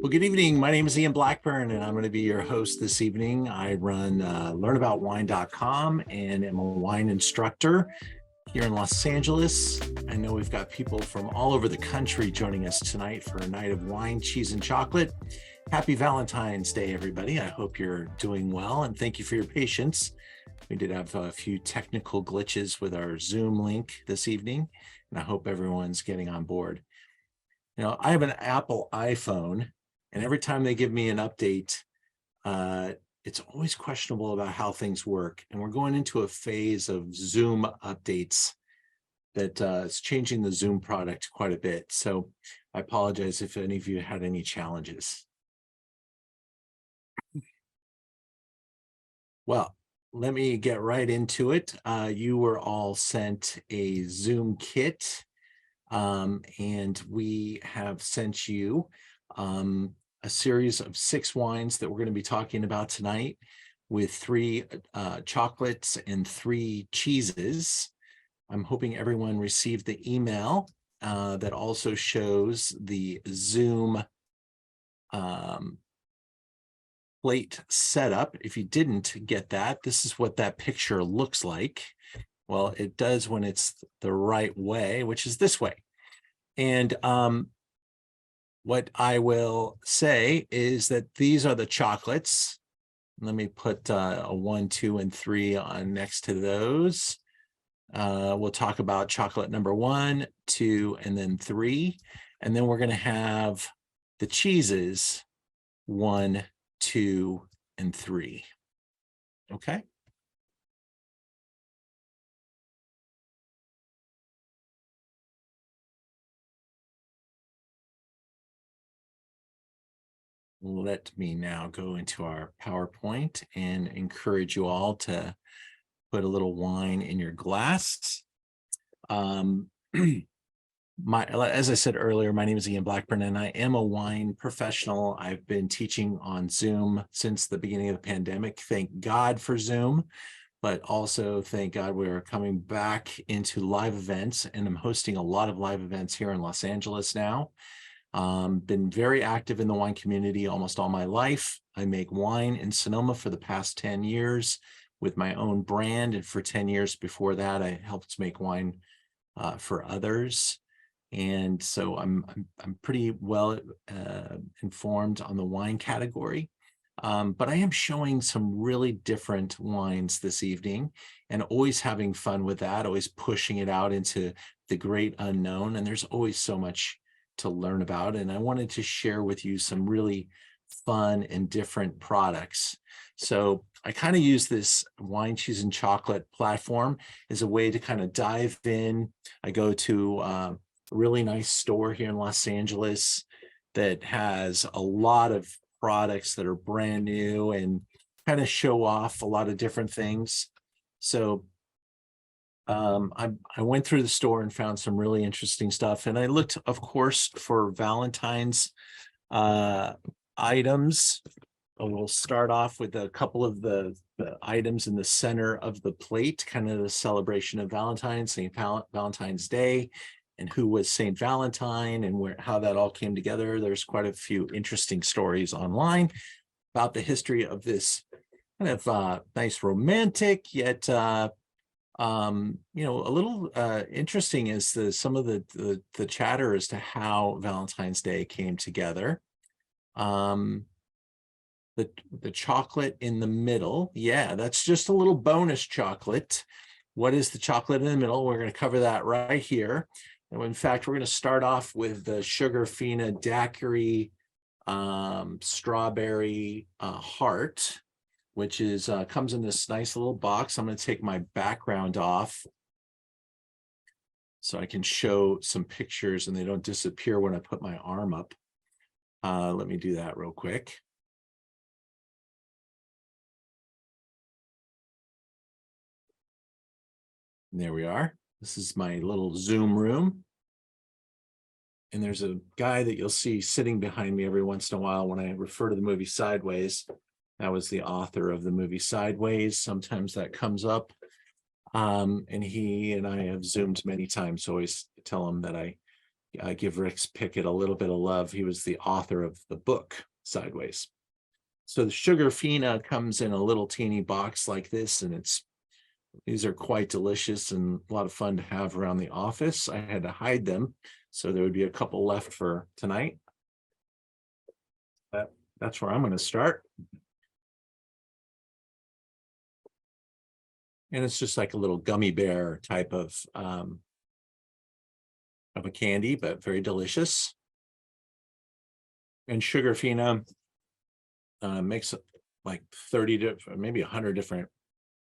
Well, good evening. My name is Ian Blackburn, and I'm going to be your host this evening. I run learnaboutwine.com and am a wine instructor here in Los Angeles. I know we've got people from all over the country joining us tonight for a night of wine, cheese, and chocolate. Happy Valentine's Day, everybody. I hope you're doing well, and thank you for your patience. We did have a few technical glitches with our Zoom link this evening, and I hope everyone's getting on board. You know, I have an Apple iPhone, and every time they give me an update, it's always questionable about how things work. And we're going into a phase of Zoom updates that is changing the Zoom product quite a bit. So I apologize if any of you had any challenges. Well, let me get right into it. You were all sent a Zoom kit, and we have sent you a series of 6 wines that we're going to be talking about tonight, with 3 chocolates and 3 cheeses. I'm hoping everyone received the email that also shows the Zoom plate setup. If you didn't get that, this is what that picture looks like. Well, it does when it's the right way, which is this way. And what I will say is that these are the chocolates. Let me put a 1, 2, and 3 on next to those. We'll talk about chocolate number 1, 2, and then 3. And then we're going to have the cheeses 1, 2, and 3. Okay. Let me now go into our PowerPoint and encourage you all to put a little wine in your glass. As I said earlier, my name is Ian Blackburn, and I am a wine professional. I've been teaching on Zoom since the beginning of the pandemic. Thank God for Zoom, but also thank God we're coming back into live events, and I'm hosting a lot of live events here in Los Angeles now. Been very active in the wine community almost all my life. I make wine in Sonoma for the past 10 years with my own brand, and for 10 years before that, I helped make wine for others. And so I'm pretty well informed on the wine category. But I am showing some really different wines this evening, and always having fun with that, always pushing it out into the great unknown. And there's always so much to learn about. And I wanted to share with you some really fun and different products. So I kind of use this wine, cheese, and chocolate platform as a way to kind of dive in. I go to a really nice store here in Los Angeles that has a lot of products that are brand new and kind of show off a lot of different things. So I went through the store and found some really interesting stuff. And I looked, of course, for Valentine's items. We'll start off with a couple of the items in the center of the plate, kind of the celebration of Valentine's, Valentine's Day, and who was St. Valentine, and how that all came together. There's quite a few interesting stories online about the history of this kind of nice romantic, yet you know, a little interesting is some of the chatter as to how Valentine's Day came together. The chocolate in the middle, yeah, that's just a little bonus chocolate. What is the chocolate in the middle? We're going to cover that right here. And in fact, we're going to start off with the Sugarfina Daiquiri strawberry heart, which is comes in this nice little box. I'm going to take my background off so I can show some pictures and they don't disappear when I put my arm up. Let me do that real quick. And there we are. This is my little Zoom room. And there's a guy that you'll see sitting behind me every once in a while when I refer to the movie Sideways. That was the author of the movie Sideways. Sometimes that comes up. And he and I have Zoomed many times. So I always tell him that I give Rex Pickett a little bit of love. He was the author of the book Sideways. So the Sugar Fina comes in a little teeny box like this, and these are quite delicious and a lot of fun to have around the office. I had to hide them, so there would be a couple left for tonight. That's where I'm going to start. And it's just like a little gummy bear type of a candy, but very delicious. And Sugar Fina makes like 30 to maybe 100 different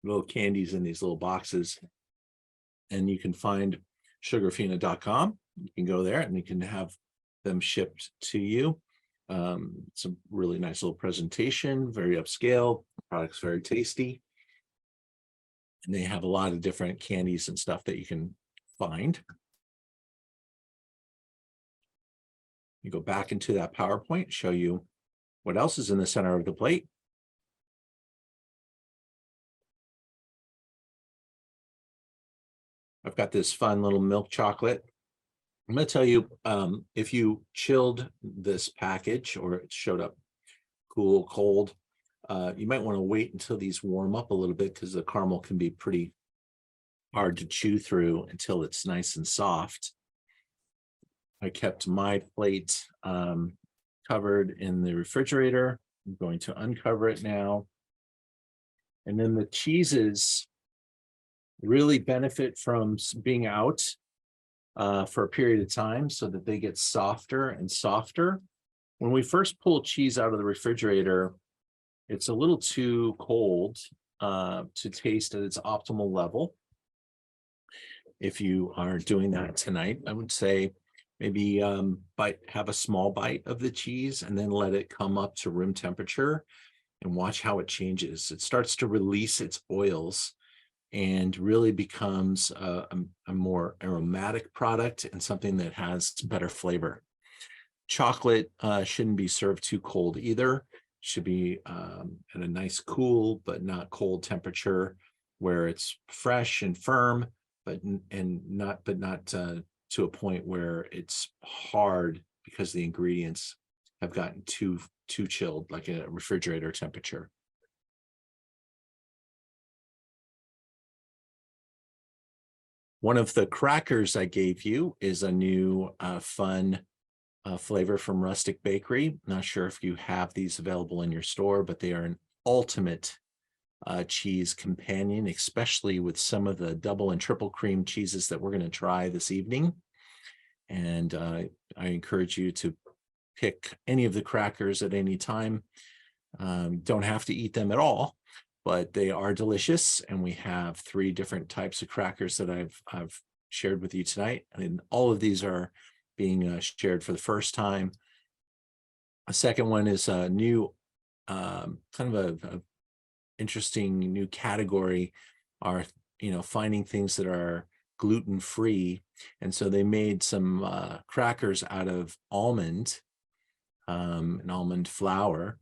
little candies in these little boxes. And you can find sugarfina.com. You can go there and you can have them shipped to you. It's a really nice little presentation, very upscale. The product's very tasty. And they have a lot of different candies and stuff that you can find. You go back into that PowerPoint, show you what else is in the center of the plate. I've got this fun little milk chocolate. I'm going to tell you, if you chilled this package or it showed up cool, cold, you might want to wait until these warm up a little bit, because the caramel can be pretty hard to chew through until it's nice and soft. I kept my plate covered in the refrigerator. I'm going to uncover it now. And then the cheeses really benefit from being out for a period of time so that they get softer and softer. When we first pull cheese out of the refrigerator, it's a little too cold to taste at its optimal level. If you are doing that tonight, I would say maybe have a small bite of the cheese and then let it come up to room temperature and watch how it changes. It starts to release its oils and really becomes a more aromatic product and something that has better flavor. Chocolate shouldn't be served too cold either. It should be at a nice cool but not cold temperature where it's fresh and firm, but not to a point where it's hard because the ingredients have gotten too chilled, like a refrigerator temperature. One of the crackers I gave you is a new fun flavor from Rustic Bakery. Not sure if you have these available in your store, but they are an ultimate cheese companion, especially with some of the double and triple cream cheeses that we're going to try this evening. And I encourage you to pick any of the crackers at any time. Don't have to eat them at all, but they are delicious. And we have 3 different types of crackers that I've shared with you tonight. And all of these are being shared for the first time. A second one is a new kind of a interesting new category, are finding things that are gluten-free. And so they made some crackers out of almond and almond flour.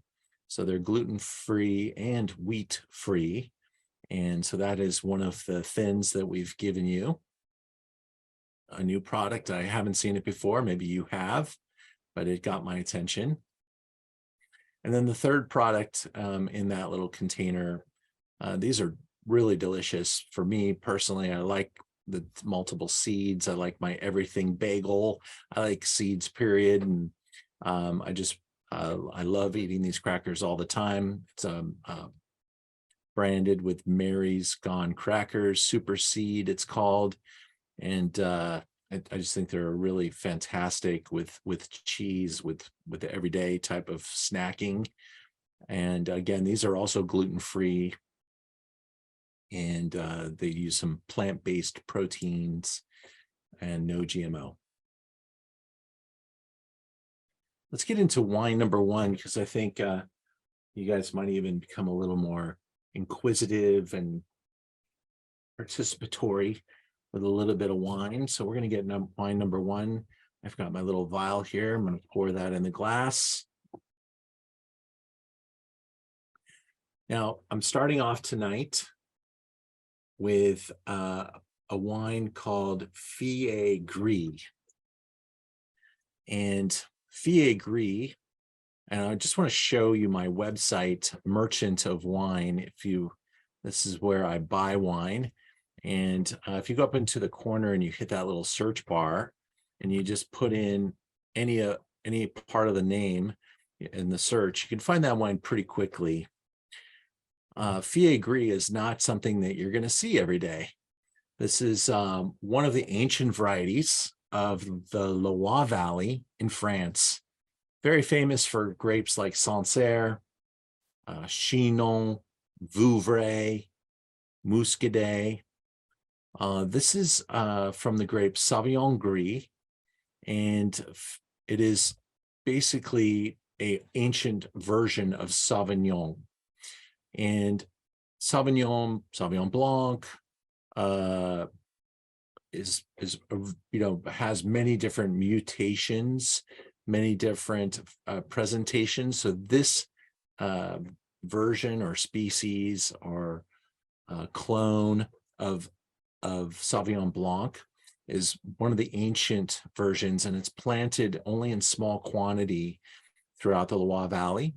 So they're gluten-free and wheat-free. And so that is one of the thins that we've given you. A new product. I haven't seen it before. Maybe you have, but it got my attention. And then the third product in that little container, these are really delicious. For me personally, I like the multiple seeds. I like my everything bagel. I like seeds, period. And I love eating these crackers all the time. It's branded with Mary's Gone Crackers, Super Seed it's called. And I just think they're really fantastic with cheese, with the everyday type of snacking. And again, these are also gluten-free, and they use some plant-based proteins and no GMO. Let's get into wine number 1, because I think you guys might even become a little more inquisitive and participatory with a little bit of wine. So we're going to get wine number 1. I've got my little vial here. I'm going to pour that in the glass. Now, I'm starting off tonight with a wine called Fier Gris. And Fiegre, and I just want to show you my website, Merchant of Wine. This is where I buy wine. And if you go up into the corner and you hit that little search bar and you just put in any part of the name in the search, you can find that wine pretty quickly. Fiegre is not something that you're going to see every day. This is one of the ancient varieties of the Loire Valley in France. Very famous for grapes like Sancerre, Chinon, Vouvray, Muscadet. This is from the grape Sauvignon Gris, and it is basically an ancient version of Sauvignon. And Sauvignon Blanc is has many different mutations, many different presentations. So this version or species or clone of Sauvignon Blanc is one of the ancient versions, and it's planted only in small quantity throughout the Loire Valley.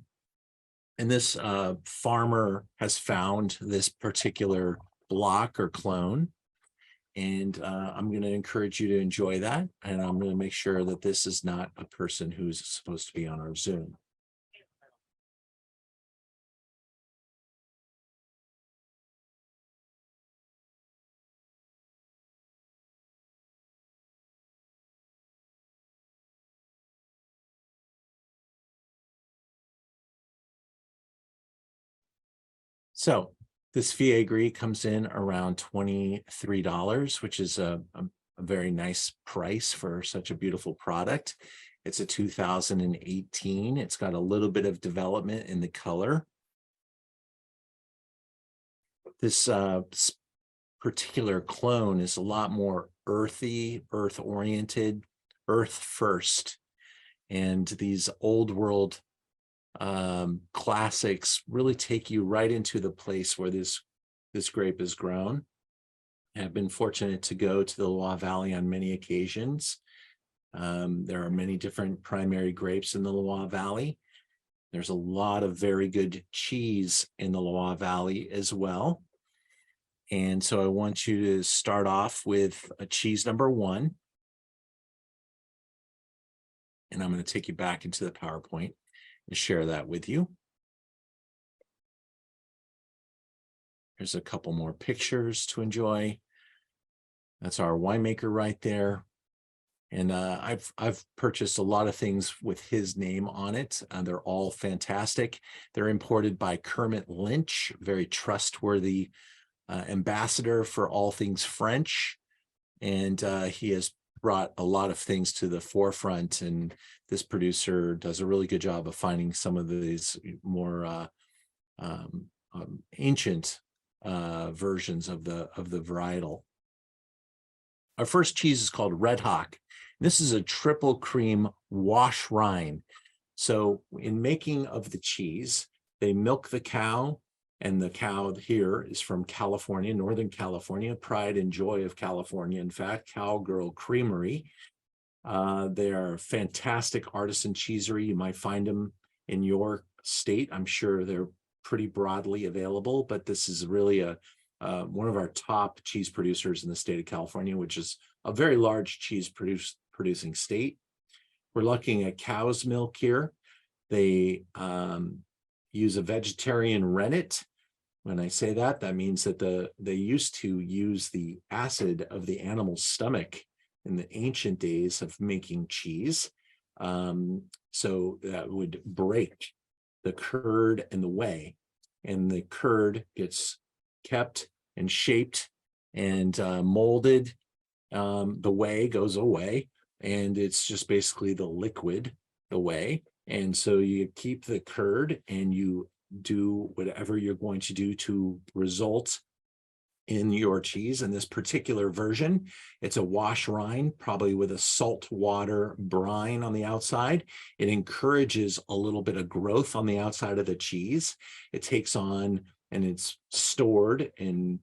And this farmer has found this particular block or clone, and I'm going to encourage you to enjoy that. And I'm going to make sure that this is not a person who's supposed to be on our Zoom. So this Fiegre comes in around $23, which is a very nice price for such a beautiful product. It's a 2018. It's got a little bit of development in the color. This particular clone is a lot more earthy, earth-oriented, earth first. And these old world classics really take you right into the place where this grape is grown. I've been fortunate to go to the Loire Valley on many occasions. There are many different primary grapes in the Loire Valley. There's a lot of very good cheese in the Loire Valley as well. And so I want you to start off with a cheese number 1. And I'm going to take you back into the PowerPoint and share that with you. There's a couple more pictures to enjoy. That's our winemaker right there. And I've purchased a lot of things with his name on it. They're all fantastic. They're imported by Kermit Lynch, very trustworthy ambassador for all things French. And he has brought a lot of things to the forefront, and this producer does a really good job of finding some of these more ancient versions of the varietal. Our first cheese is called Red Hawk. This is a triple cream wash rind. So in making of the cheese, they milk the cow, and the cow here is from California, Northern California, pride and joy of California. In fact, Cowgirl Creamery. They are a fantastic artisan cheesery. You might find them in your state. I'm sure they're pretty broadly available, but this is really one of our top cheese producers in the state of California, which is a very large cheese producing state. We're looking at cow's milk here. They use a vegetarian rennet. When I say that, that means that they used to use the acid of the animal's stomach in the ancient days of making cheese. So that would break the curd and the whey, and the curd gets kept and shaped and molded. The whey goes away, and it's just basically the liquid, the whey. And so you keep the curd and you do whatever you're going to do to result in your cheese. In this particular version, it's a wash rind, probably with a salt water brine on the outside. It encourages a little bit of growth on the outside of the cheese. It takes on, and it's stored in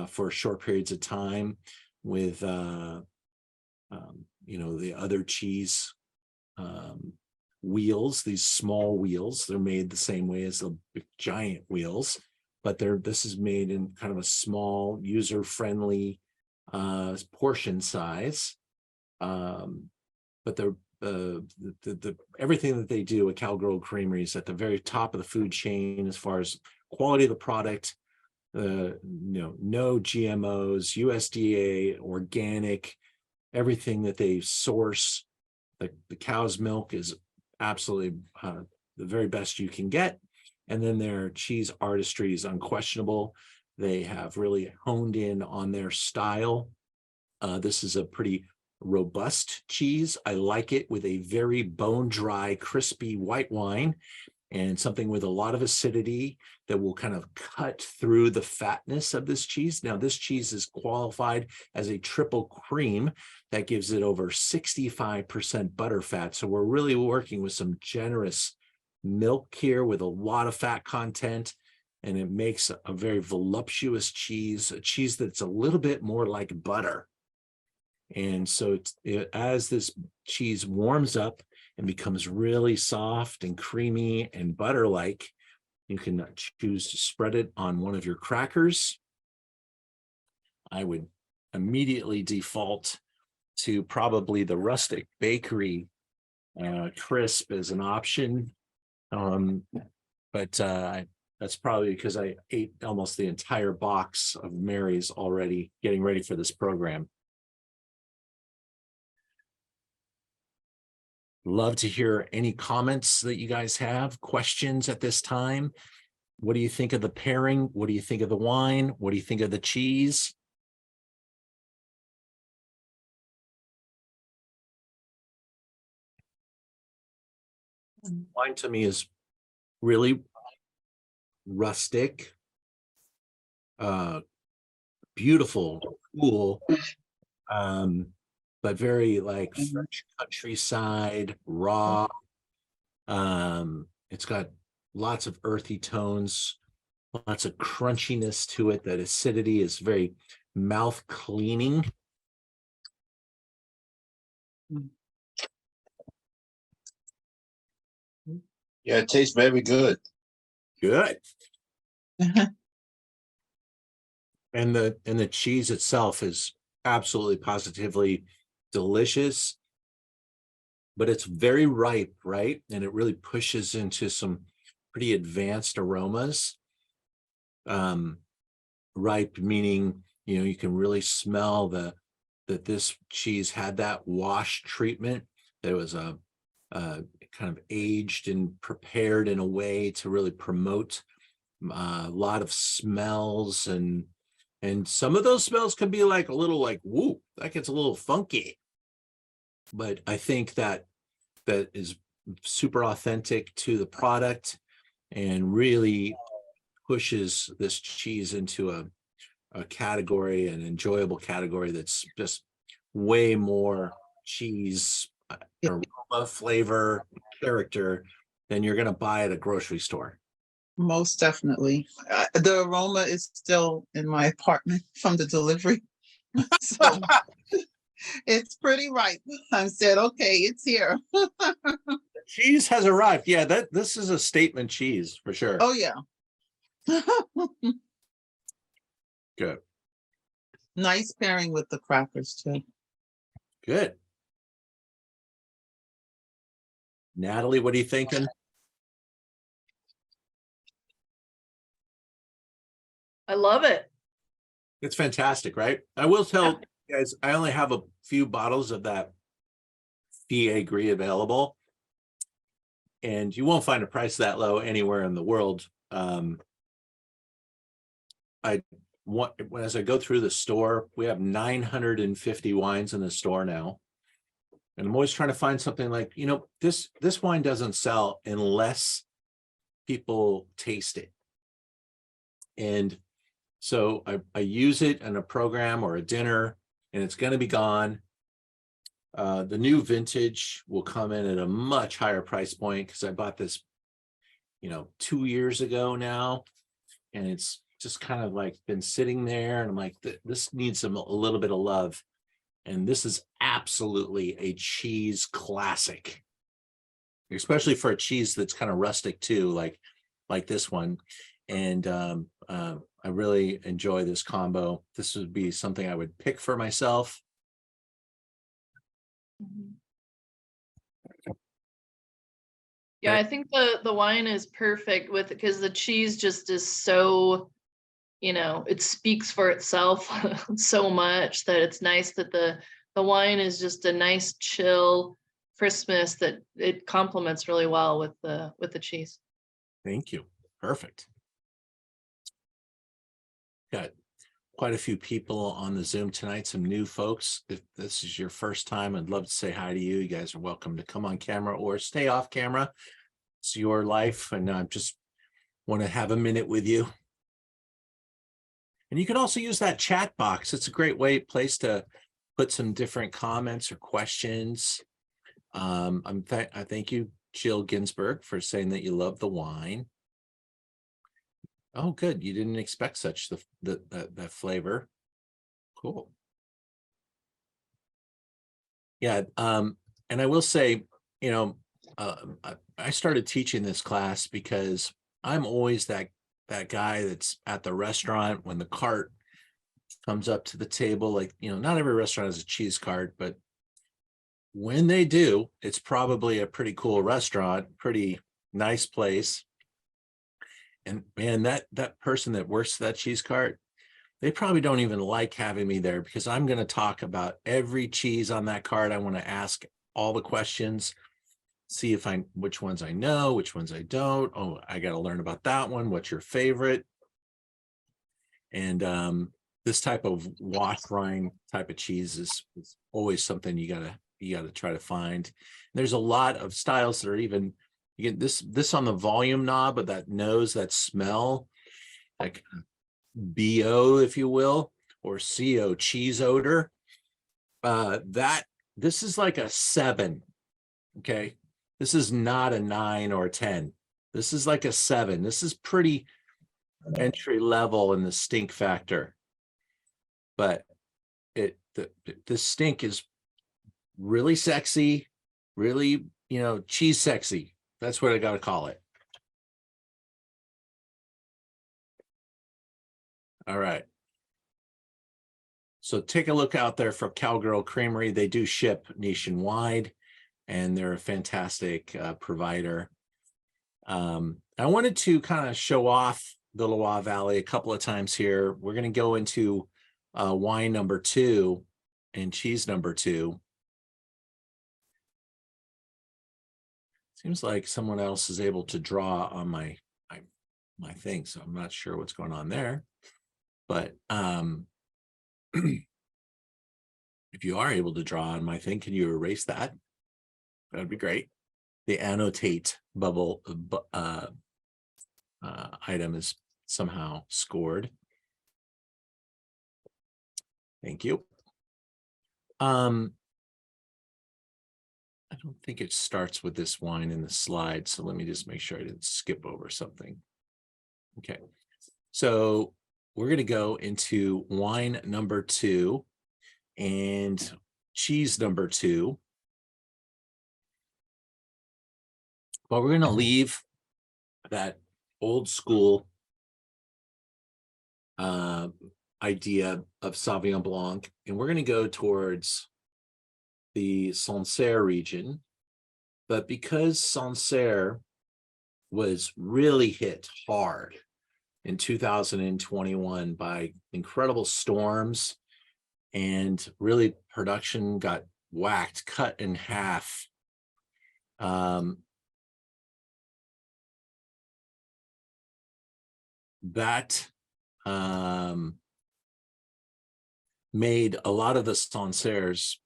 for short periods of time with the other cheese wheels, these small wheels. They're made the same way as the big, giant wheels, but this is made in kind of a small, user-friendly portion size. But the everything that they do at Cowgirl Creamery is at the very top of the food chain as far as quality of the product. No GMOs, USDA, organic, everything that they source. The cow's milk is absolutely the very best you can get. And then their cheese artistry is unquestionable. They have really honed in on their style. This is a pretty robust cheese. I like it with a very bone dry, crispy white wine and something with a lot of acidity that will kind of cut through the fatness of this cheese. Now, this cheese is qualified as a triple cream that gives it over 65% butter fat. So we're really working with some generous milk here with a lot of fat content, and it makes a very voluptuous cheese, a cheese that's a little bit more like butter. And so as this cheese warms up and becomes really soft and creamy and butter-like, you can choose to spread it on one of your crackers. I would immediately default to probably the rustic bakery crisp as an option. But that's probably because I ate almost the entire box of Mary's already getting ready for this program. Love to hear any comments that you guys have, questions at this time. What do you think of the pairing? What do you think of the wine? What do you think of the cheese? Wine to me is really rustic, beautiful, cool, but very like French countryside, raw. It's got lots of earthy tones, lots of crunchiness to it. That acidity is very mouth cleaning. Yeah, it tastes very good. Good. And the cheese itself is absolutely positively delicious, but it's very ripe, right? And it really pushes into some pretty advanced aromas. Ripe meaning, you can really smell that this cheese had that wash treatment. There was a kind of aged and prepared in a way to really promote a lot of smells, and some of those smells can be like a little like, woo, that gets a little funky. But I think that is super authentic to the product and really pushes this cheese into a category, an enjoyable category that's just way more cheese, aroma, flavor, character than you're going to buy at a grocery store. Most definitely. The aroma is still in my apartment from the delivery. So it's pretty ripe. I said, okay, it's here. The cheese has arrived. Yeah, this is a statement cheese for sure. Oh, yeah. Good. Nice pairing with the crackers, too. Good. Natalie, what are you thinking? I love it. It's fantastic, right? I will tell you guys, I only have a few bottles of that Fier Gris available, and you won't find a price that low anywhere in the world. As I go through the store, we have 950 wines in the store now. And I'm always trying to find something like, this wine doesn't sell unless people taste it. And so I use it in a program or a dinner, and it's going to be gone. The new vintage will come in at a much higher price point because I bought this, 2 years ago now, and it's just kind of like been sitting there, and I'm like, this needs a little bit of love. And this is absolutely a cheese classic. especially for a cheese that's kind of rustic too, like this one. And I really enjoy this combo. This would be something I would pick for myself. Mhm. Yeah, I think the wine is perfect with, because the cheese just is so, it speaks for itself so much that it's nice that the wine is just a nice chill crispness that it complements really well with the cheese. Thank you. Perfect. Got quite a few people on the Zoom tonight, some new folks. If this is your first time, I'd love to say hi to you. You guys are welcome to come on camera or stay off camera. It's your life, and I just want to have a minute with you. And you can also use that chat box. It's a great place to put some different comments or questions. I thank you, Jill Ginsburg, for saying that you love the wine. Oh, good. You didn't expect such that flavor. Cool. Yeah. And I will say, I started teaching this class because I'm always that guy that's at the restaurant when the cart comes up to the table. Like, not every restaurant has a cheese cart, but when they do, it's probably a pretty cool restaurant, pretty nice place. And man, that person that works that cheese cart, they probably don't even like having me there, because I'm going to talk about every cheese on that cart. I want to ask all the questions, see which ones I know, which ones I don't. Oh, I got to learn about that one. What's your favorite? And this type of wash rind type of cheese is always something you gotta try to find. There's a lot of styles that are even, you get this on the volume knob, but that nose, that smell, like BO, if you will, or CO, cheese odor. This is like a 7. Okay. This is not a 9 or a 10. This is like a 7. This is pretty entry level in the stink factor. But the stink is really sexy, really, cheese sexy. That's what I got to call it. All right. So take a look out there for Cowgirl Creamery. They do ship nationwide, and they're a fantastic provider. I wanted to kind of show off the Loire Valley a couple of times here. We're going to go into wine number 2 and cheese number 2. Seems like someone else is able to draw on my thing, so I'm not sure what's going on there. But if you are able to draw on my thing, can you erase that? That would be great. The annotate bubble item is somehow scored. Thank you. I don't think it starts with this wine in the slide, so let me just make sure I didn't skip over something. Okay, so we're going to go into wine number 2 and cheese number 2. But we're going to leave that old school idea of Sauvignon Blanc, and we're going to go towards the Sancerre region. But because Sancerre was really hit hard in 2021 by incredible storms, and really production got cut in half. That made a lot of the Sancerres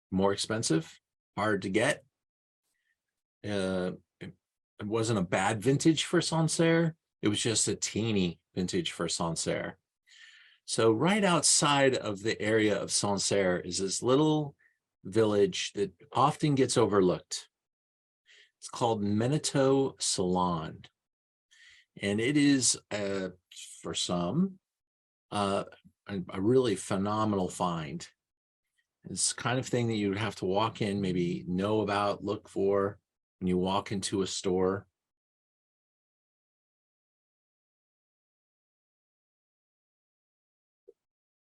more expensive, hard to get. It wasn't a bad vintage for Sancerre. It was just a teeny vintage for Sancerre. So right outside of the area of Sancerre is this little village that often gets overlooked. It's called Menetou-Salon. And it is, for some, a really phenomenal find. It's the kind of thing that you would have to walk in, maybe know about, look for. when you walk into a store,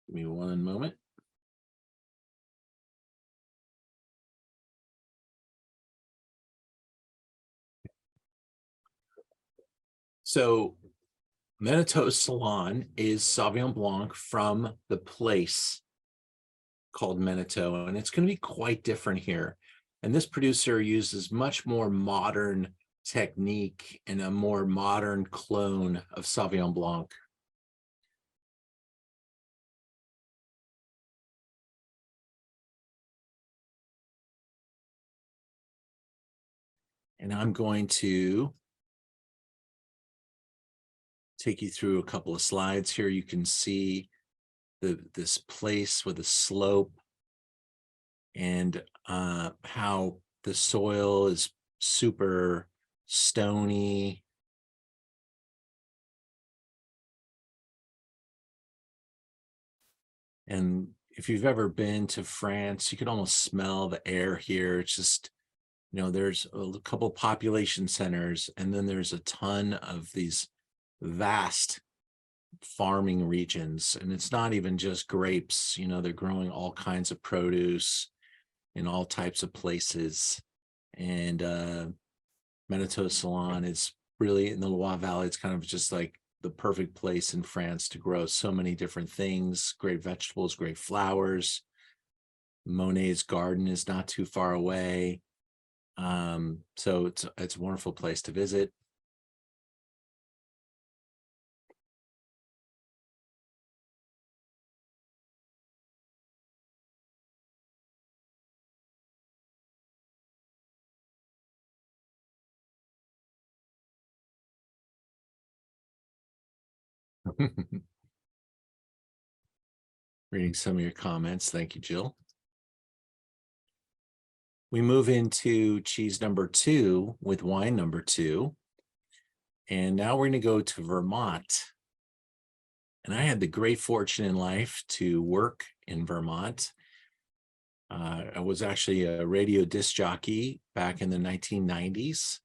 give me one moment. So Manitou Salon is Sauvignon Blanc from the place called Manitou, and it's going to be quite different here. And this producer uses much more modern technique and a more modern clone of Sauvignon Blanc. And I'm going to take you through a couple of slides here. You can see this place with a slope and how the soil is super stony. And if you've ever been to France, you can almost smell the air here. It's just, you know, there's a couple population centers, and then there's a ton of these vast farming regions. And it's not even just grapes, you know, they're growing all kinds of produce in all types of places. And Manitou Salon is really in the Loire Valley. It's kind of just like the perfect place in France to grow so many different things, great vegetables, great flowers. Monet's garden is not too far away. So it's a wonderful place to visit. Reading some of your comments. Thank you, Jill. We move into cheese number 2 with wine number 2. And now we're going to go to Vermont. And I had the great fortune in life to work in Vermont. I was actually a radio disc jockey back in the 1990s,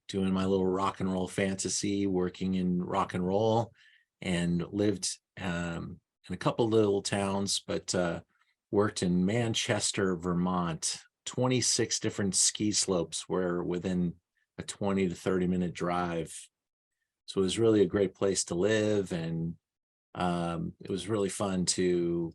doing my little rock and roll fantasy, working in rock and roll, and lived in a couple little towns, but worked in Manchester, Vermont. 26 different ski slopes were within a 20 to 30-minute drive. So it was really a great place to live, and it was really fun to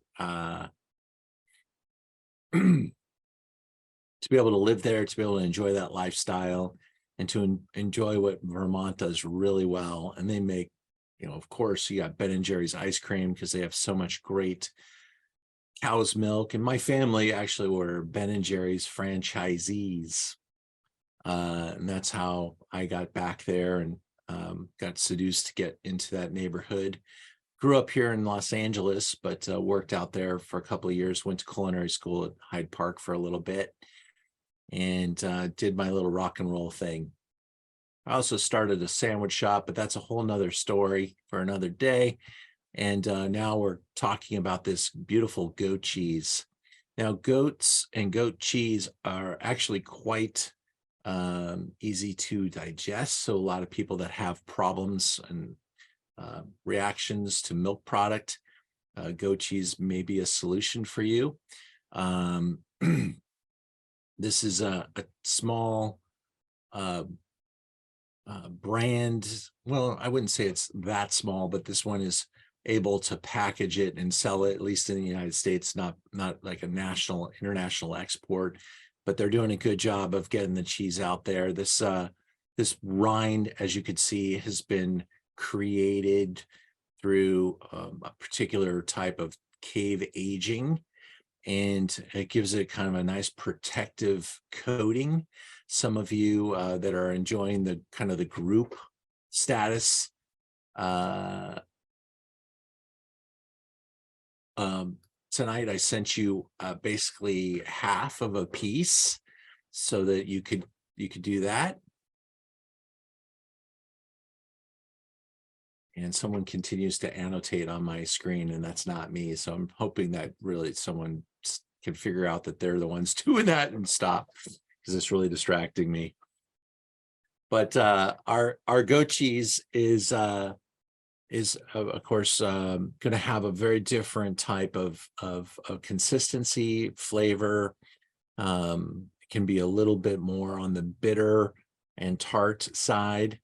to be able to live there, to be able to enjoy that lifestyle, and to enjoy what Vermont does really well. And they make, you know, of course, you got Ben and Jerry's ice cream because they have so much great cow's milk. And my family actually were Ben and Jerry's franchisees. And that's how I got back there and got seduced to get into that neighborhood. Grew up here in Los Angeles, but worked out there for a couple of years, went to culinary school at Hyde Park for a little bit, and did my little rock and roll thing. I also started a sandwich shop, but that's a whole nother story for another day. And now we're talking about this beautiful goat cheese. Now, goats and goat cheese are actually quite easy to digest. So a lot of people that have problems and reactions to milk product, goat cheese may be a solution for you. This is a small brand. Well, I wouldn't say it's that small, but this one is able to package it and sell it, at least in the United States, not like a national, international export, but they're doing a good job of getting the cheese out there. This rind, as you could see, has been created through a particular type of cave aging, and it gives it kind of a nice protective coating. Some of you that are enjoying the kind of the group status tonight, I sent you basically half of a piece so that you could do that. And someone continues to annotate on my screen, and that's not me. So I'm hoping that really someone can figure out that they're the ones doing that and stop. because it's really distracting me. But our goat cheese is of course going to have a very different type of consistency, flavor. It can be a little bit more on the bitter and tart side.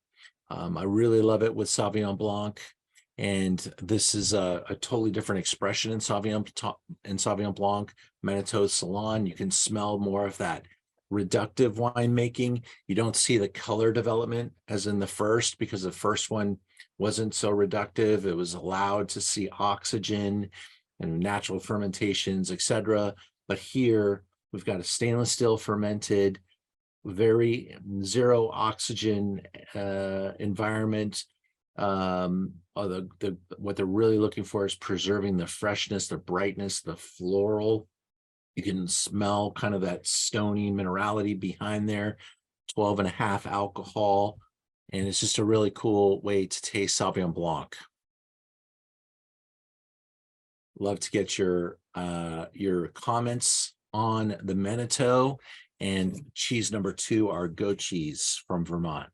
I really love it with Sauvignon Blanc, and this is a totally different expression in Sauvignon Blanc, Manitou Salon. You can smell more of that reductive winemaking. You don't see the color development as in the first, because the first one wasn't so reductive. It was allowed to see oxygen and natural fermentations, etc. But here we've got a stainless steel fermented, very zero oxygen environment. What they're really looking for is preserving the freshness, the brightness, the floral. You can smell kind of that stony minerality behind there, 12.5 alcohol. And it's just a really cool way to taste Sauvignon Blanc. Love to get your comments on the Manitou and cheese number 2, our goat cheese from Vermont.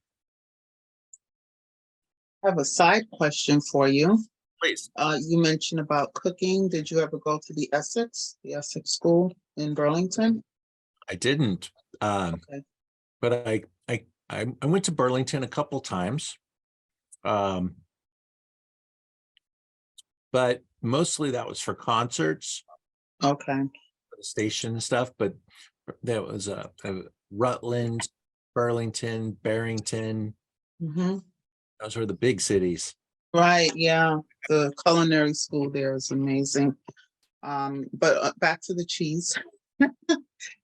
I have a side question for you. Please. You mentioned about cooking. Did you ever go to the Essex School in Burlington? I didn't, Okay. but I went to Burlington a couple times, but mostly that was for concerts, Okay. for the station and stuff. But there was a Rutland, Burlington, Barrington. Hmm. Those were the big cities. Right. Yeah. The culinary school there is amazing. But back to the cheese.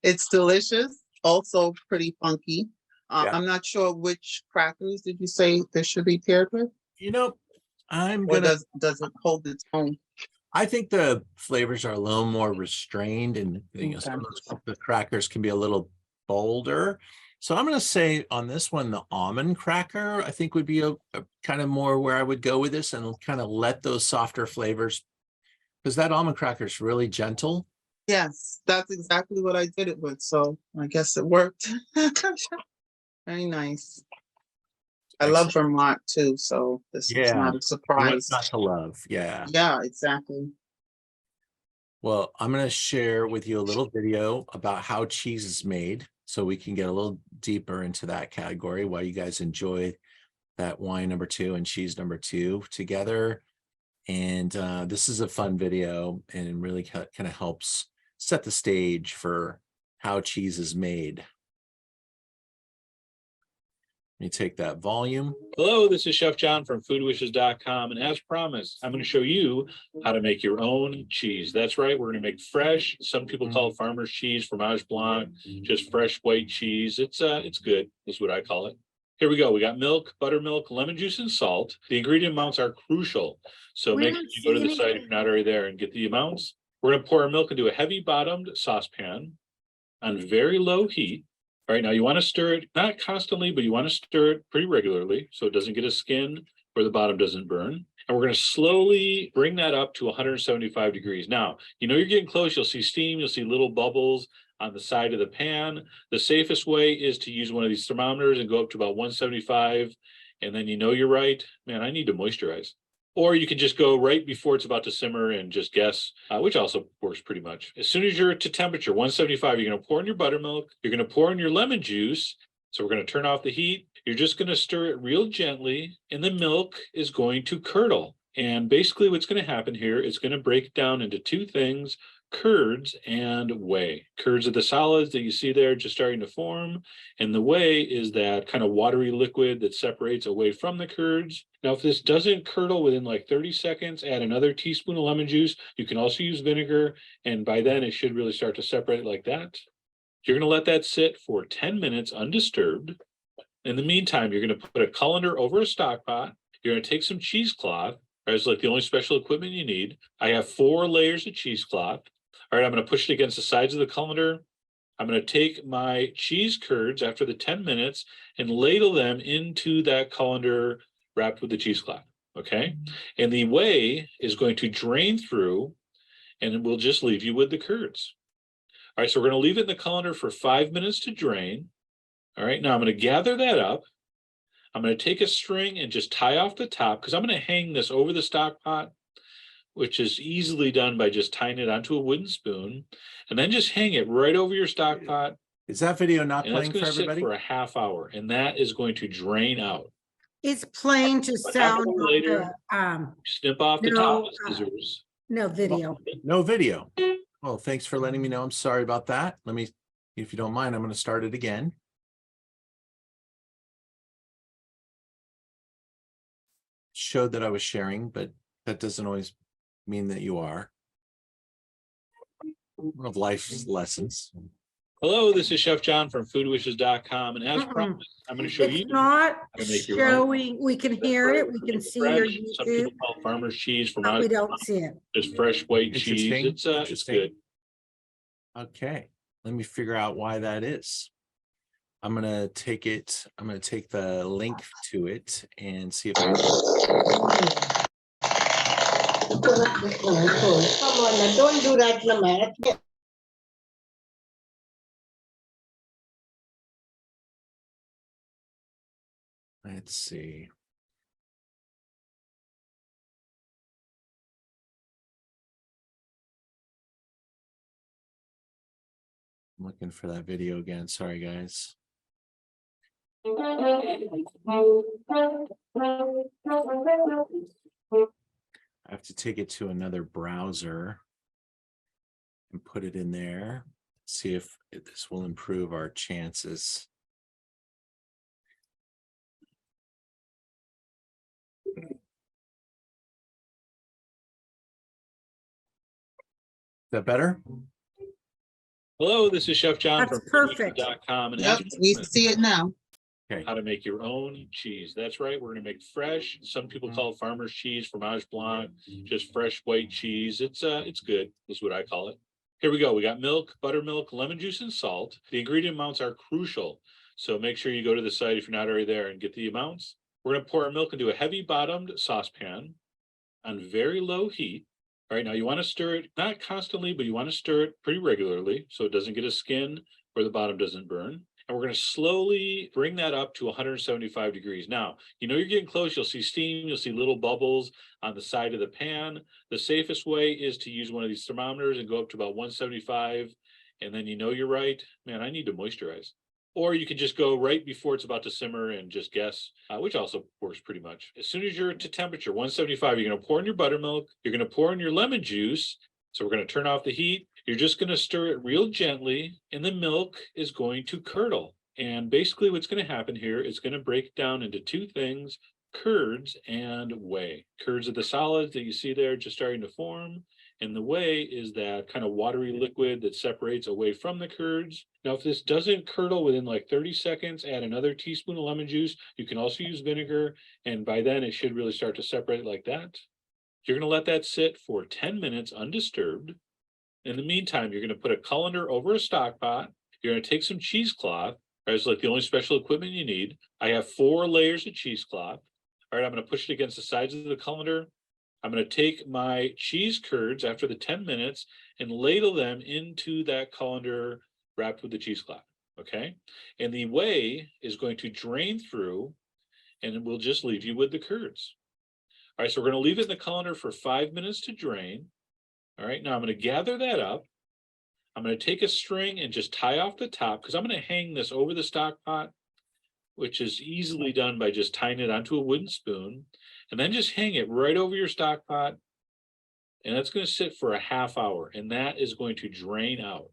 It's delicious. Also pretty funky. Yeah. I'm not sure which crackers did you say this should be paired with? You know, Or does it hold its own? I think the flavors are a little more restrained, and some of the crackers can be a little bolder. So I'm going to say on this one, the almond cracker, I think would be a kind of more where I would go with this, and kind of let those softer flavors, because that almond cracker is really gentle. Yes, that's exactly what I did it with. So I guess it worked. Very nice. I love Vermont too, so this is not a What's surprise. not to love? Yeah. Yeah, exactly. Well, I'm going to share with you a little video about how cheese is made, so we can get a little deeper into that category while you guys enjoy that wine number 2 and cheese number 2 together. And this is a fun video, and it really kind of helps set the stage for how cheese is made. Let me take that volume. Hello, this is Chef John from foodwishes.com. And as promised, I'm going to show you how to make your own cheese. That's right. We're going to make fresh. Some people call it farmer's cheese, fromage blanc, just fresh white cheese. It's good, is what I call it. Here we go. We got milk, buttermilk, lemon juice, and salt. The ingredient amounts are crucial. So make sure you go to the site if you're not already there and get the amounts. We're going to pour our milk into a heavy bottomed saucepan on very low heat. All right, now you want to stir it, not constantly, but you want to stir it pretty regularly so it doesn't get a skin or the bottom doesn't burn. And we're going to slowly bring that up to 175 degrees. Now, you're getting close. You'll see steam. You'll see little bubbles on the side of the pan. The safest way is to use one of these thermometers and go up to about 175. And then you're right. Man, I need to moisturize. Or you can just go right before it's about to simmer and just guess, which also works pretty much. As soon as you're to temperature 175, you're going to pour in your buttermilk. You're going to pour in your lemon juice. So we're going to turn off the heat. You're just going to stir it real gently, and the milk is going to curdle. And basically what's going to happen here is going to break down into two things: curds and whey. Curds are the solids that you see there just starting to form, and the whey is that kind of watery liquid that separates away from the curds. Now, if this doesn't curdle within like 30 seconds, add another teaspoon of lemon juice. You can also use vinegar, and by then it should really start to separate like that. You're going to let that sit for 10 minutes undisturbed. In the meantime, you're going to put a colander over a stock pot. You're going to take some cheesecloth. It's like the only special equipment you need. I have 4 layers of cheesecloth. All right, I'm going to push it against the sides of the colander. I'm going to take my cheese curds after the 10 minutes and ladle them into that colander wrapped with the cheesecloth. Okay. And the whey is going to drain through, and it will just leave you with the curds. All right, so we're going to leave it in the colander for 5 minutes to drain. All right, now I'm going to gather that up. I'm going to take a string and just tie off the top because I'm going to hang this over the stock pot, which is easily done by just tying it onto a wooden spoon, and then just hang it right over your stock pot. Is that video not And that's playing going for to sit everybody? for a half hour, and that is going to drain out. It's playing to What happens sound later? Snip off the top with no, scissors. no video. No video. Well, thanks for letting me know. I'm sorry about that. Let me, if you don't mind, I'm going to start it again. Showed that I was sharing, but that doesn't always mean that you are. One of life's lessons. Hello, this is Chef John from foodwishes.com, and as promised, I'm going to show you It's not how to make your own. showing. We can hear it. We can see your Fresh, some people YouTube, call it farmer's cheese from but we out, don't see it. just fresh white cheese. Interesting. It's Interesting. good. Okay, let me figure out why that is. I'm gonna take it. I'm gonna take the link to it and see if I Come on now, don't do that, Lamar. let's see. I'm looking for that video again. Sorry, guys. I have to take it to another browser and put it in there. See if this will improve our chances. Is that better? Hello, this is Chef John That's from perfect. foodwishes.com, and Yep, as we promised, see it now. Okay. how to make your own cheese. That's right. We're going to make fresh. Some people call it farmer's cheese, fromage blanc, just fresh white cheese. It's good. Is what I call it. Here we go. We got milk, buttermilk, lemon juice, and salt. The ingredient amounts are crucial, so make sure you go to the site if you're not already there and get the amounts. We're going to pour our milk into a heavy bottomed saucepan on very low heat. All right, now you want to stir it, not constantly, but you want to stir it pretty regularly so it doesn't get a skin or the bottom doesn't burn. And we're going to slowly bring that up to 175 degrees. Now, you know you're getting close. You'll see steam. You'll see little bubbles on the side of the pan. The safest way is to use one of these thermometers and go up to about 175. And then you know you're right. Man, I need to moisturize. Or you can just go right before it's about to simmer and just guess, which also works pretty much. As soon as you're to temperature 175, you're going to pour in your buttermilk. You're going to pour in your lemon juice. So we're going to turn off the heat. You're just going to stir it real gently, and the milk is going to curdle. And basically what's going to happen here is going to break down into two things: curds and whey. Curds are the solids that you see there just starting to form. And the whey is that kind of watery liquid that separates away from the curds. Now, if this doesn't curdle within like 30 seconds, add another teaspoon of lemon juice. You can also use vinegar. And by then it should really start to separate like that. You're going to let that sit for 10 minutes undisturbed. In the meantime, you're going to put a colander over a stock pot. You're going to take some cheesecloth. That's like the only special equipment you need. I have 4 layers of cheesecloth. All right, I'm going to push it against the sides of the colander. I'm going to take my cheese curds after the 10 minutes and ladle them into that colander wrapped with the cheesecloth. Okay. And the whey is going to drain through and it will just leave you with the curds. All right. So we're going to leave it in the colander for 5 minutes to drain. All right. Now I'm going to gather that up. I'm going to take a string and just tie off the top because I'm going to hang this over the stock pot, which is easily done by just tying it onto a wooden spoon, and then just hang it right over your stock pot. And that's going to sit for a half hour, and that is going to drain out.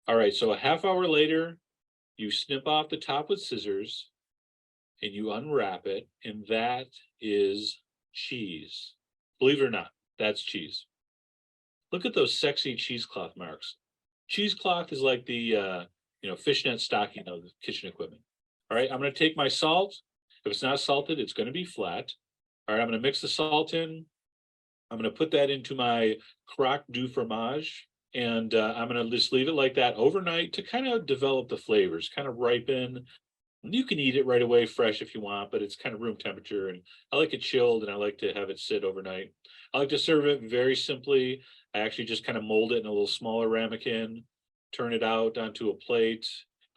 All right, so a half hour later, you snip off the top with scissors and you unwrap it, and that is cheese. Believe it or not, that's cheese. Look at those sexy cheesecloth marks. Cheesecloth is like the fishnet stocking of the kitchen equipment. All right, I'm going to take my salt. If it's not salted, it's going to be flat. All right, I'm going to mix the salt in. I'm going to put that into my croque du fromage, and I'm going to just leave it like that overnight to kind of develop the flavors, kind of ripen. You can eat it right away fresh if you want, but it's kind of room temperature, and I like it chilled, and I like to have it sit overnight. I like to serve it very simply. I actually just kind of mold it in a little smaller ramekin, turn it out onto a plate.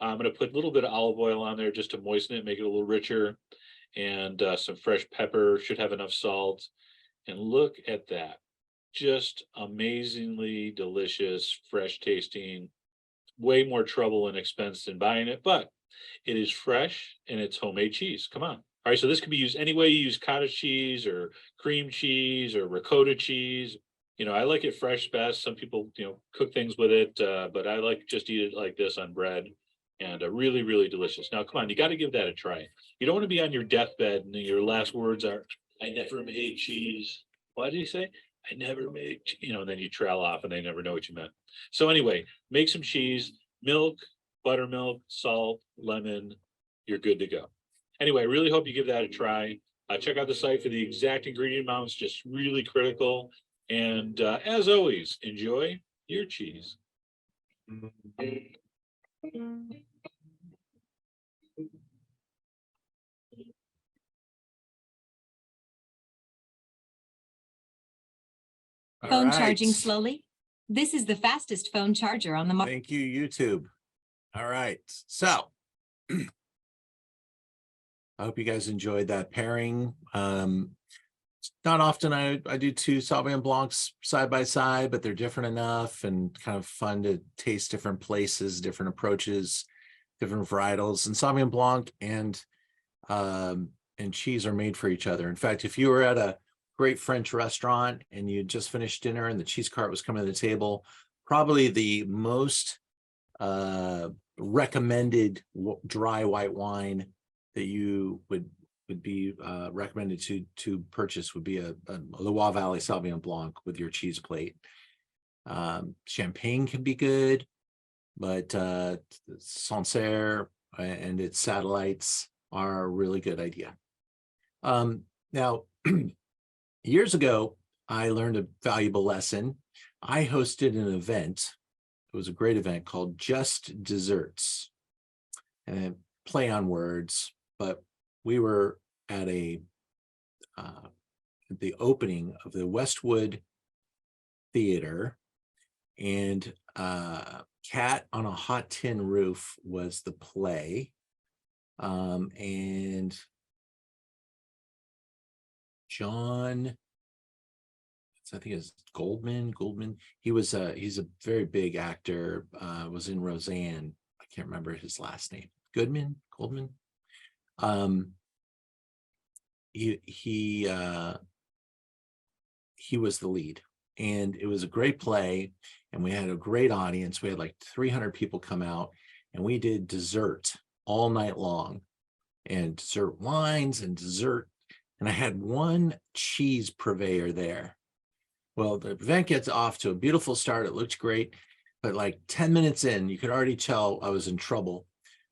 I'm going to put a little bit of olive oil on there just to moisten it, make it a little richer, and some fresh pepper. Should have enough salt. And look at that. Just amazingly delicious, fresh tasting, way more trouble and expense than buying it, but it is fresh and it's homemade cheese. Come on. All right, so this can be used any way you use cottage cheese or cream cheese or ricotta cheese. You know, I like it fresh best. Some people, you know, cook things with it, but I like just eat it like this on bread, and really, really delicious. Now, come on, you got to give that a try. You don't want to be on your deathbed and your last words are, "I never made cheese." What did you say? "I never made," you know, and then you trail off and they never know what you meant. So anyway, make some cheese, milk, buttermilk, salt, lemon, you're good to go. Anyway, I really hope you give that a try. Check out the site for the exact ingredient amounts, just really critical. And as always, enjoy your cheese. All Phone charging right. slowly. This is the fastest phone charger on the market. Thank you, YouTube. All right. So I hope you guys enjoyed that pairing. Not often I do two Sauvignon Blancs side by side, but they're different enough and kind of fun to taste different places, different approaches, different varietals. And Sauvignon Blanc and cheese are made for each other. In fact, if you were at a great French restaurant and you just finished dinner and the cheese cart was coming to the table, probably the most recommended dry white wine that you would be recommended to purchase would be a Loire Valley Sauvignon Blanc with your cheese plate. Champagne can be good, but Sancerre and its satellites are a really good idea. Now, years ago, I learned a valuable lesson. I hosted an event. It was a great event called Just Desserts, and play on words, but we were at the opening of the Westwood Theater, and Cat on a Hot Tin Roof was the play, and John, I think it's Goldman. He's a very big actor, was in Roseanne. I can't remember his last name. Goldman. He was the lead, and it was a great play, and we had a great audience. We had like 300 people come out, and we did dessert all night long, and dessert wines and dessert. And I had one cheese purveyor there. Well, the event gets off to a beautiful start. It looked great, but like 10 minutes in, you could already tell I was in trouble,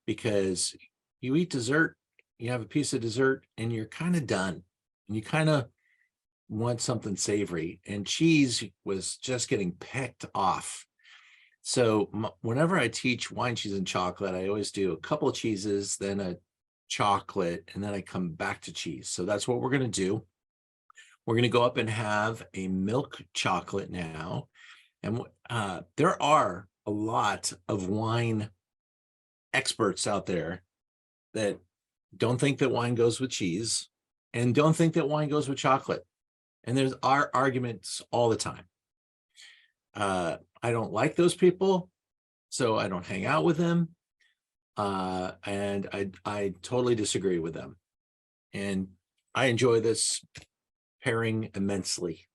because you eat dessert, you have a piece of dessert, and you're kind of done, and you kind of want something savory, and cheese was just getting pecked off. So whenever I teach wine, cheese, and chocolate, I always do a couple of cheeses, then a chocolate, and then I come back to cheese. So that's what we're going to do. We're going to go up and have a milk chocolate now. And there are a lot of wine experts out there that don't think that wine goes with cheese and don't think that wine goes with chocolate. And there's our arguments all the time. I don't like those people, so I don't hang out with them. And I totally disagree with them. And I enjoy this pairing immensely.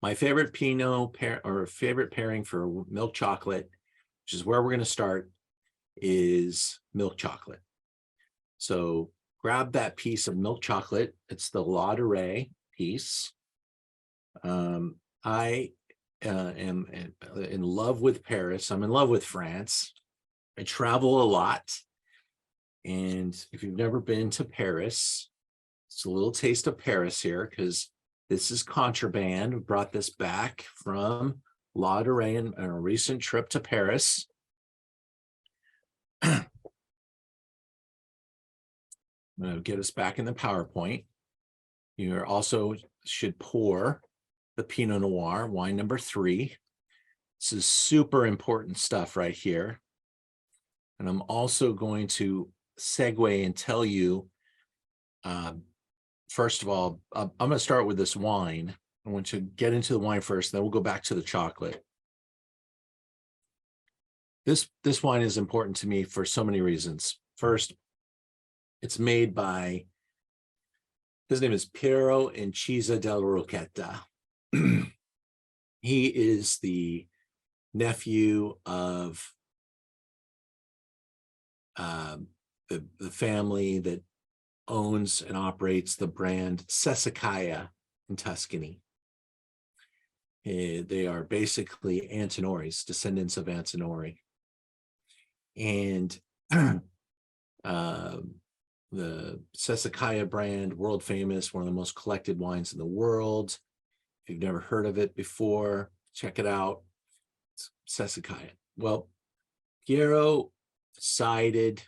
My favorite favorite pairing for milk chocolate, which is where we're going to start, is milk chocolate. So grab that piece of milk chocolate. It's the La Durée piece. I am in love with Paris. I'm in love with France. I travel a lot. And if you've never been to Paris, it's a little taste of Paris here, because this is contraband. We brought this back from La Durée on a recent trip to Paris. I'm going to get us back in the PowerPoint. You also should pour the Pinot Noir, wine number 3. This is super important stuff right here. And I'm also going to segue and tell you, first of all, I'm going to start with this wine. I want to get into the wine first, then we'll go back to the chocolate. This wine is important to me for so many reasons. First, it's made by, his name is Piero Incisa del Rocchetta. He is the nephew of the family that owns and operates the brand Sassicaia in Tuscany. They are basically Antinori's, descendants of Antinori. And the Sassicaia brand, world famous, one of the most collected wines in the world. If you've never heard of it before, check it out. It's Sassicaia. Well, Piero decided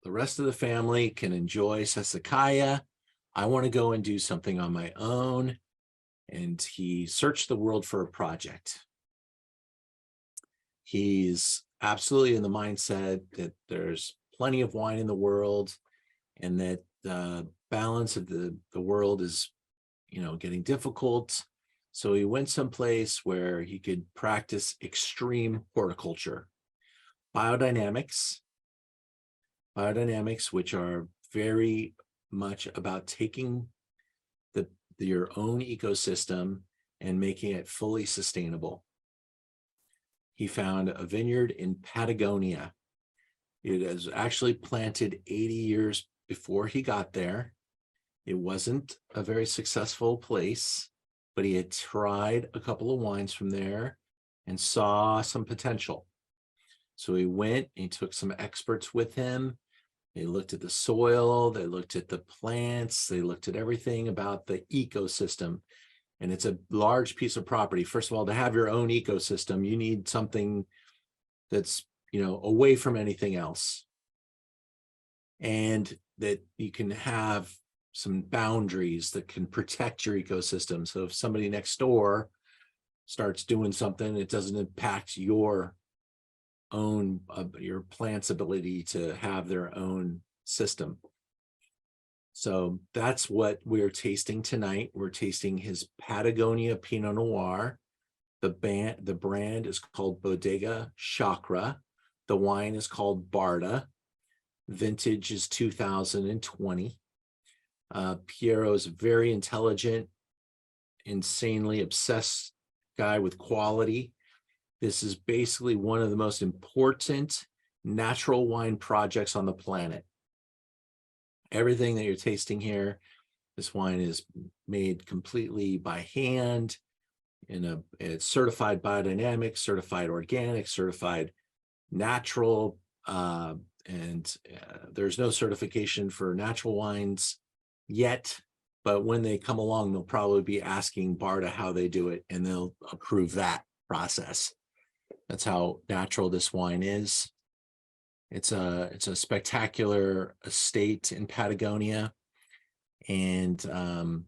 the rest of the family can enjoy Sassicaia. I want to go and do something on my own. And he searched the world for a project. He's absolutely in the mindset that there's plenty of wine in the world and that the balance of the world is, getting difficult. So he went someplace where he could practice extreme horticulture, biodynamics, which are very much about taking your own ecosystem and making it fully sustainable. He found a vineyard in Patagonia. It is actually planted 80 years before he got there. It wasn't a very successful place, but he had tried a couple of wines from there and saw some potential. So he went and he took some experts with him. They looked at the soil, they looked at the plants, they looked at everything about the ecosystem. And it's a large piece of property. First of all, to have your own ecosystem, you need something that's, away from anything else. And that you can have some boundaries that can protect your ecosystem. So if somebody next door starts doing something, it doesn't impact your own, your plant's ability to have their own system. So that's what we're tasting tonight. We're tasting his Patagonia Pinot Noir. The brand is called Bodega Chakra. The wine is called Barda. Vintage is 2020. Piero's very intelligent, insanely obsessed guy with quality. This is basically one of the most important natural wine projects on the planet. Everything that you're tasting here, this wine is made completely by hand. It's certified biodynamic, certified organic, certified natural, and there's no certification for natural wines yet. But when they come along, they'll probably be asking Barda how they do it, and they'll approve that process. That's how natural this wine is. It's a spectacular estate in Patagonia, and some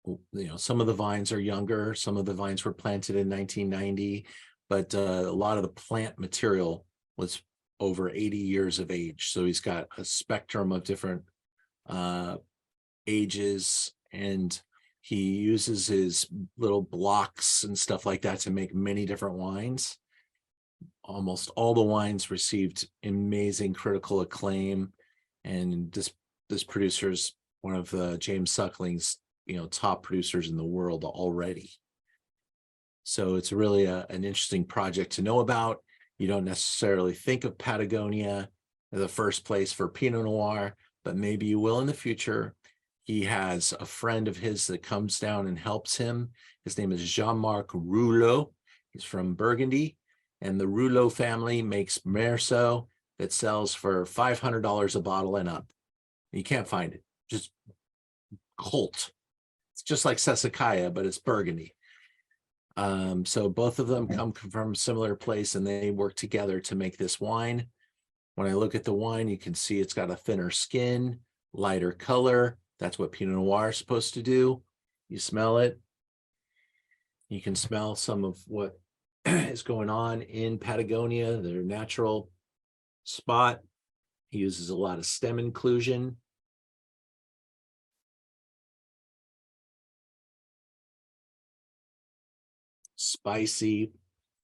of the vines are younger. Some of the vines were planted in 1990, but a lot of the plant material was over 80 years of age. So he's got a spectrum of different ages, and he uses his little blocks and stuff like that to make many different wines. Almost all the wines received amazing critical acclaim, and this producer's one of James Suckling's top producers in the world already. So it's really an interesting project to know about. You don't necessarily think of Patagonia as the first place for Pinot Noir, but maybe you will in the future. He has a friend of his that comes down and helps him. His name is Jean-Marc Rouleau. He's from Burgundy, and the Rouleau family makes Merceau that sells for $500 a bottle and up. You can't find it. Just Colt. It's just like Sassicaia, but it's Burgundy. So both of them come from a similar place, and they work together to make this wine. When I look at the wine, you can see it's got a thinner skin, lighter color. That's what Pinot Noir is supposed to do. You smell it. You can smell some of what is going on in Patagonia, their natural spot. He uses a lot of stem inclusion. Spicy,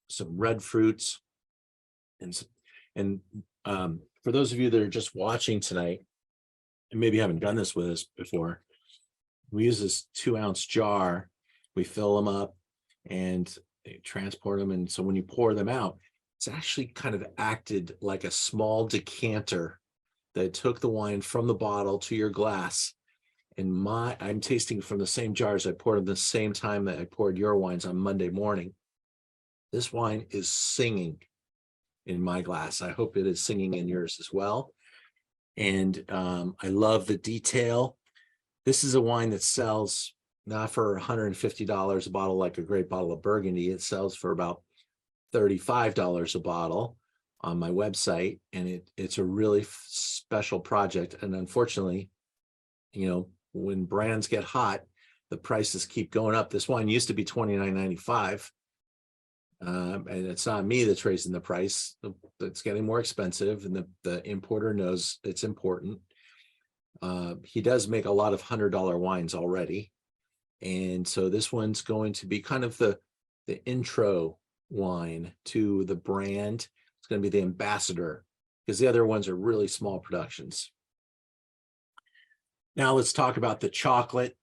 some red fruits. And for those of you that are just watching tonight, and maybe haven't done this with us before, we use this 2-ounce jar. We fill them up and transport them. And so when you pour them out, it's actually kind of acted like a small decanter that took the wine from the bottle to your glass. And I'm tasting from the same jars I poured at the same time that I poured your wines on Monday morning. This wine is singing in my glass. I hope it is singing in yours as well. And I love the detail. This is a wine that sells not for $150 a bottle like a great bottle of Burgundy. It sells for about $35 a bottle on my website, and it's a really special project. And unfortunately, you know, when brands get hot, the prices keep going up. This wine used to be $29.95. And it's not me that's raising the price. It's getting more expensive, and the importer knows it's important. He does make a lot of $100 wines already. And so this one's going to be kind of the intro wine to the brand. It's going to be the ambassador, because the other ones are really small productions. Now let's talk about the chocolate,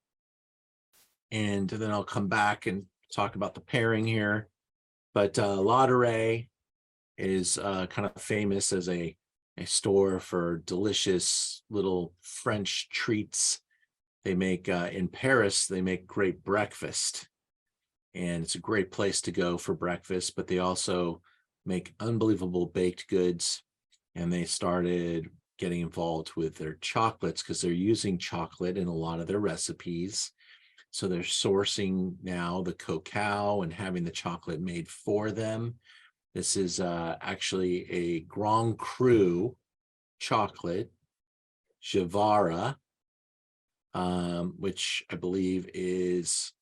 and then I'll come back and talk about the pairing here. But Lauderay is kind of famous as a store for delicious little French treats. They make in Paris, they make great breakfast, and it's a great place to go for breakfast, but they also make unbelievable baked goods. And they started getting involved with their chocolates because they're using chocolate in a lot of their recipes. So they're sourcing now the cacao and having the chocolate made for them. This is actually a Grand Cru chocolate, Javara, which I believe is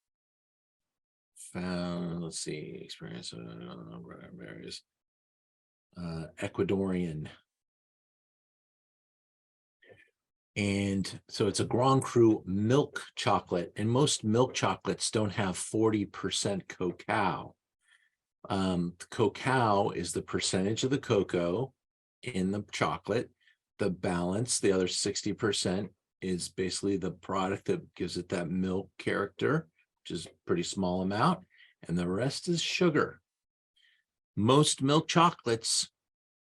found, let's see, experience, various Ecuadorian. And so it's a Grand Cru milk chocolate, and most milk chocolates don't have 40% cacao. Cacao is the percentage of the cocoa in the chocolate. The balance, the other 60%, is basically the product that gives it that milk character, which is a pretty small amount, and the rest is sugar. Most milk chocolates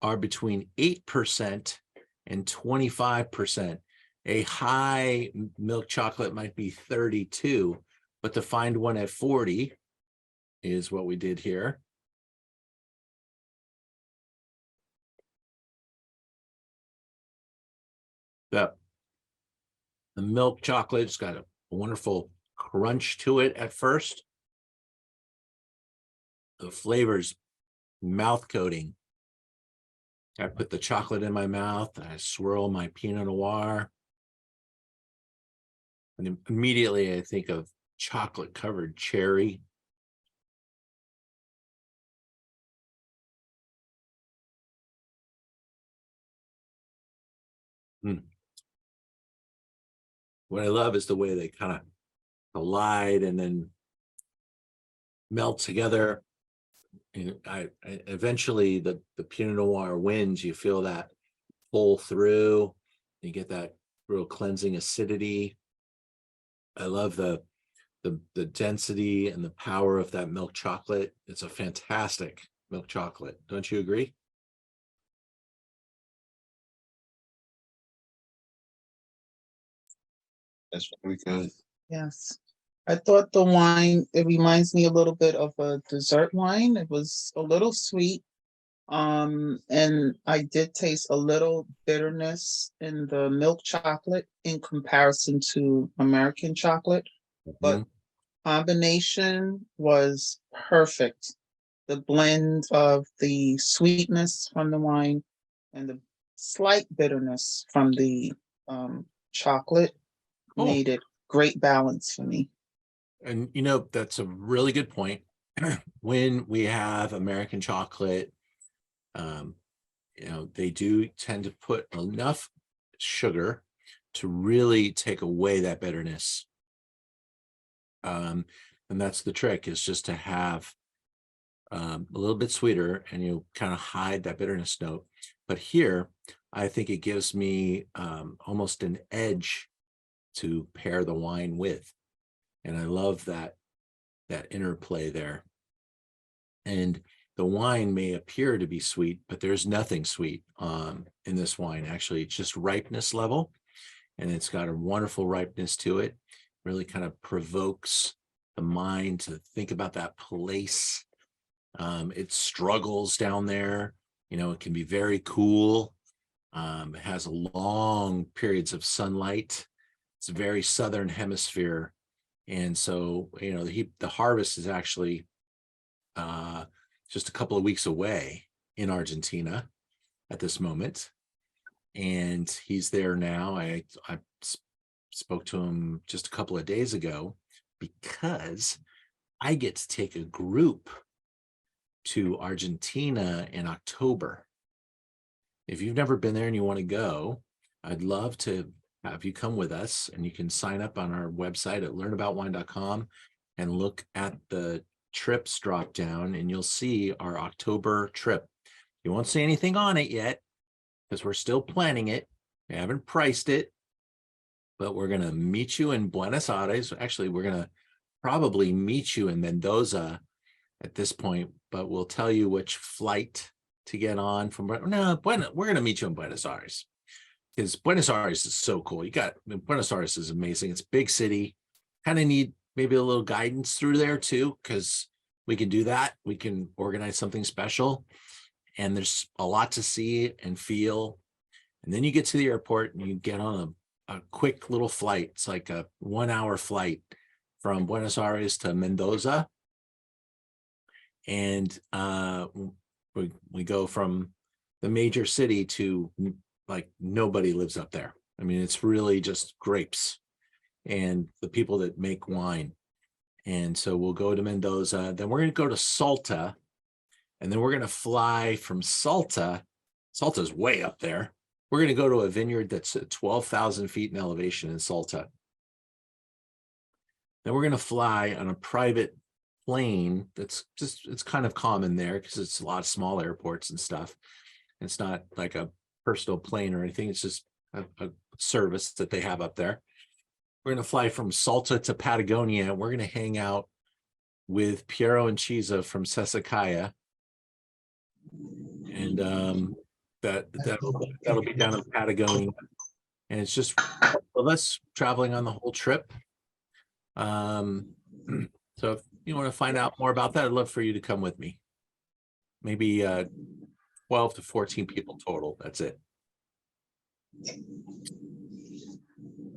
are between 8% and 25%. A high milk chocolate might be 32, but to find one at 40 is what we did here. The milk chocolate's got a wonderful crunch to it at first. The flavor's mouth coating. I put the chocolate in my mouth, I swirl my Pinot Noir, and immediately I think of chocolate covered cherry. What I love is the way they kind of collide and then melt together. And I eventually the Pinot Noir wins. You feel that pull through. You get that real cleansing acidity. I love the density and the power of that milk chocolate. It's a fantastic milk chocolate. Don't you agree? That's very good. Yes. I thought the wine, it reminds me a little bit of a dessert wine. It was a little sweet. And I did taste a little bitterness in the milk chocolate in comparison to American chocolate, but combination was perfect. The blend of the sweetness from the wine and the slight bitterness from the chocolate made it great balance for me. And you know, that's a really good point. When we have American chocolate, um, you know, they do tend to put enough sugar to really take away that bitterness. And that's the trick, is just to have a little bit sweeter, and you kind of hide that bitterness note. But here, I think it gives me almost an edge to pair the wine with. And I love that interplay there. And the wine may appear to be sweet, but there's nothing sweet in this wine. Actually, it's just ripeness level, and it's got a wonderful ripeness to it. Really kind of provokes the mind to think about that place. It struggles down there. You know, it can be very cool. It has long periods of sunlight. It's a very southern hemisphere. And so, you know, the harvest is actually just a couple of weeks away in Argentina at this moment. And he's there now. I spoke to him just a couple of days ago, because I get to take a group to Argentina in October. If you've never been there and you want to go, I'd love to have you come with us, and you can sign up on our website at learnaboutwine.com and look at the trips drop down, and you'll see our October trip. You won't see anything on it yet because we're still planning it. We haven't priced it, but we're going to meet you in Buenos Aires. Actually, we're going to probably meet you in Mendoza at this point, but we'll tell you which flight to get on from. No, we're going to meet you in Buenos Aires, because Buenos Aires is so cool. Buenos Aires is amazing. It's a big city. Kind of need maybe a little guidance through there too, because we can do that. We can organize something special, and there's a lot to see and feel. And then you get to the airport and you get on a quick little flight. It's like a 1-hour flight from Buenos Aires to Mendoza. And we go from the major city to, like, nobody lives up there. I mean, it's really just grapes and the people that make wine. And so we'll go to Mendoza, then we're going to go to Salta, and then we're going to fly from Salta. Salta's way up there. We're going to go to a vineyard that's at 12,000 feet in elevation in Salta. Then we're going to fly on a private plane it's kind of common there because it's a lot of small airports and stuff. It's not like a personal plane or anything. It's just a service that they have up there. We're going to fly from Salta to Patagonia. We're going to hang out with Piero and Chiza from Sesacaya. And that'll be down in Patagonia. And it's just of us traveling on the whole trip. So if you want to find out more about that, I'd love for you to come with me. Maybe 12 to 14 people total. That's it.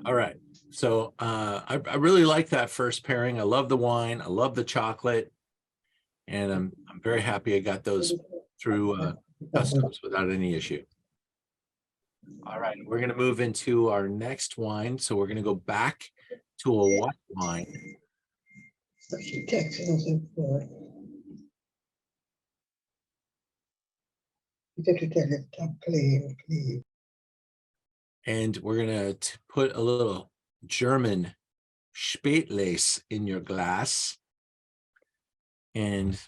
All right. So I really like that first pairing. I love the wine. I love the chocolate. And I'm very happy I got those through customs without any issue. All right. We're going to move into our next wine. So we're going to go back to a white wine. And we're going to put a little German Spätlese in your glass. And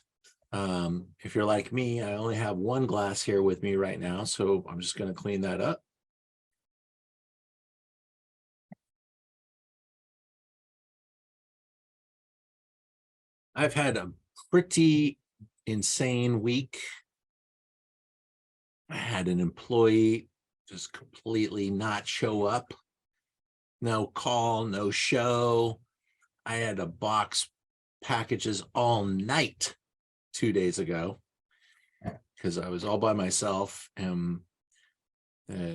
if you're like me, I only have one glass here with me right now, so I'm just going to clean that up. I've had a pretty insane week. I had an employee just completely not show up. No call, no show. I had to box packages all night 2 days ago because I was all by myself, and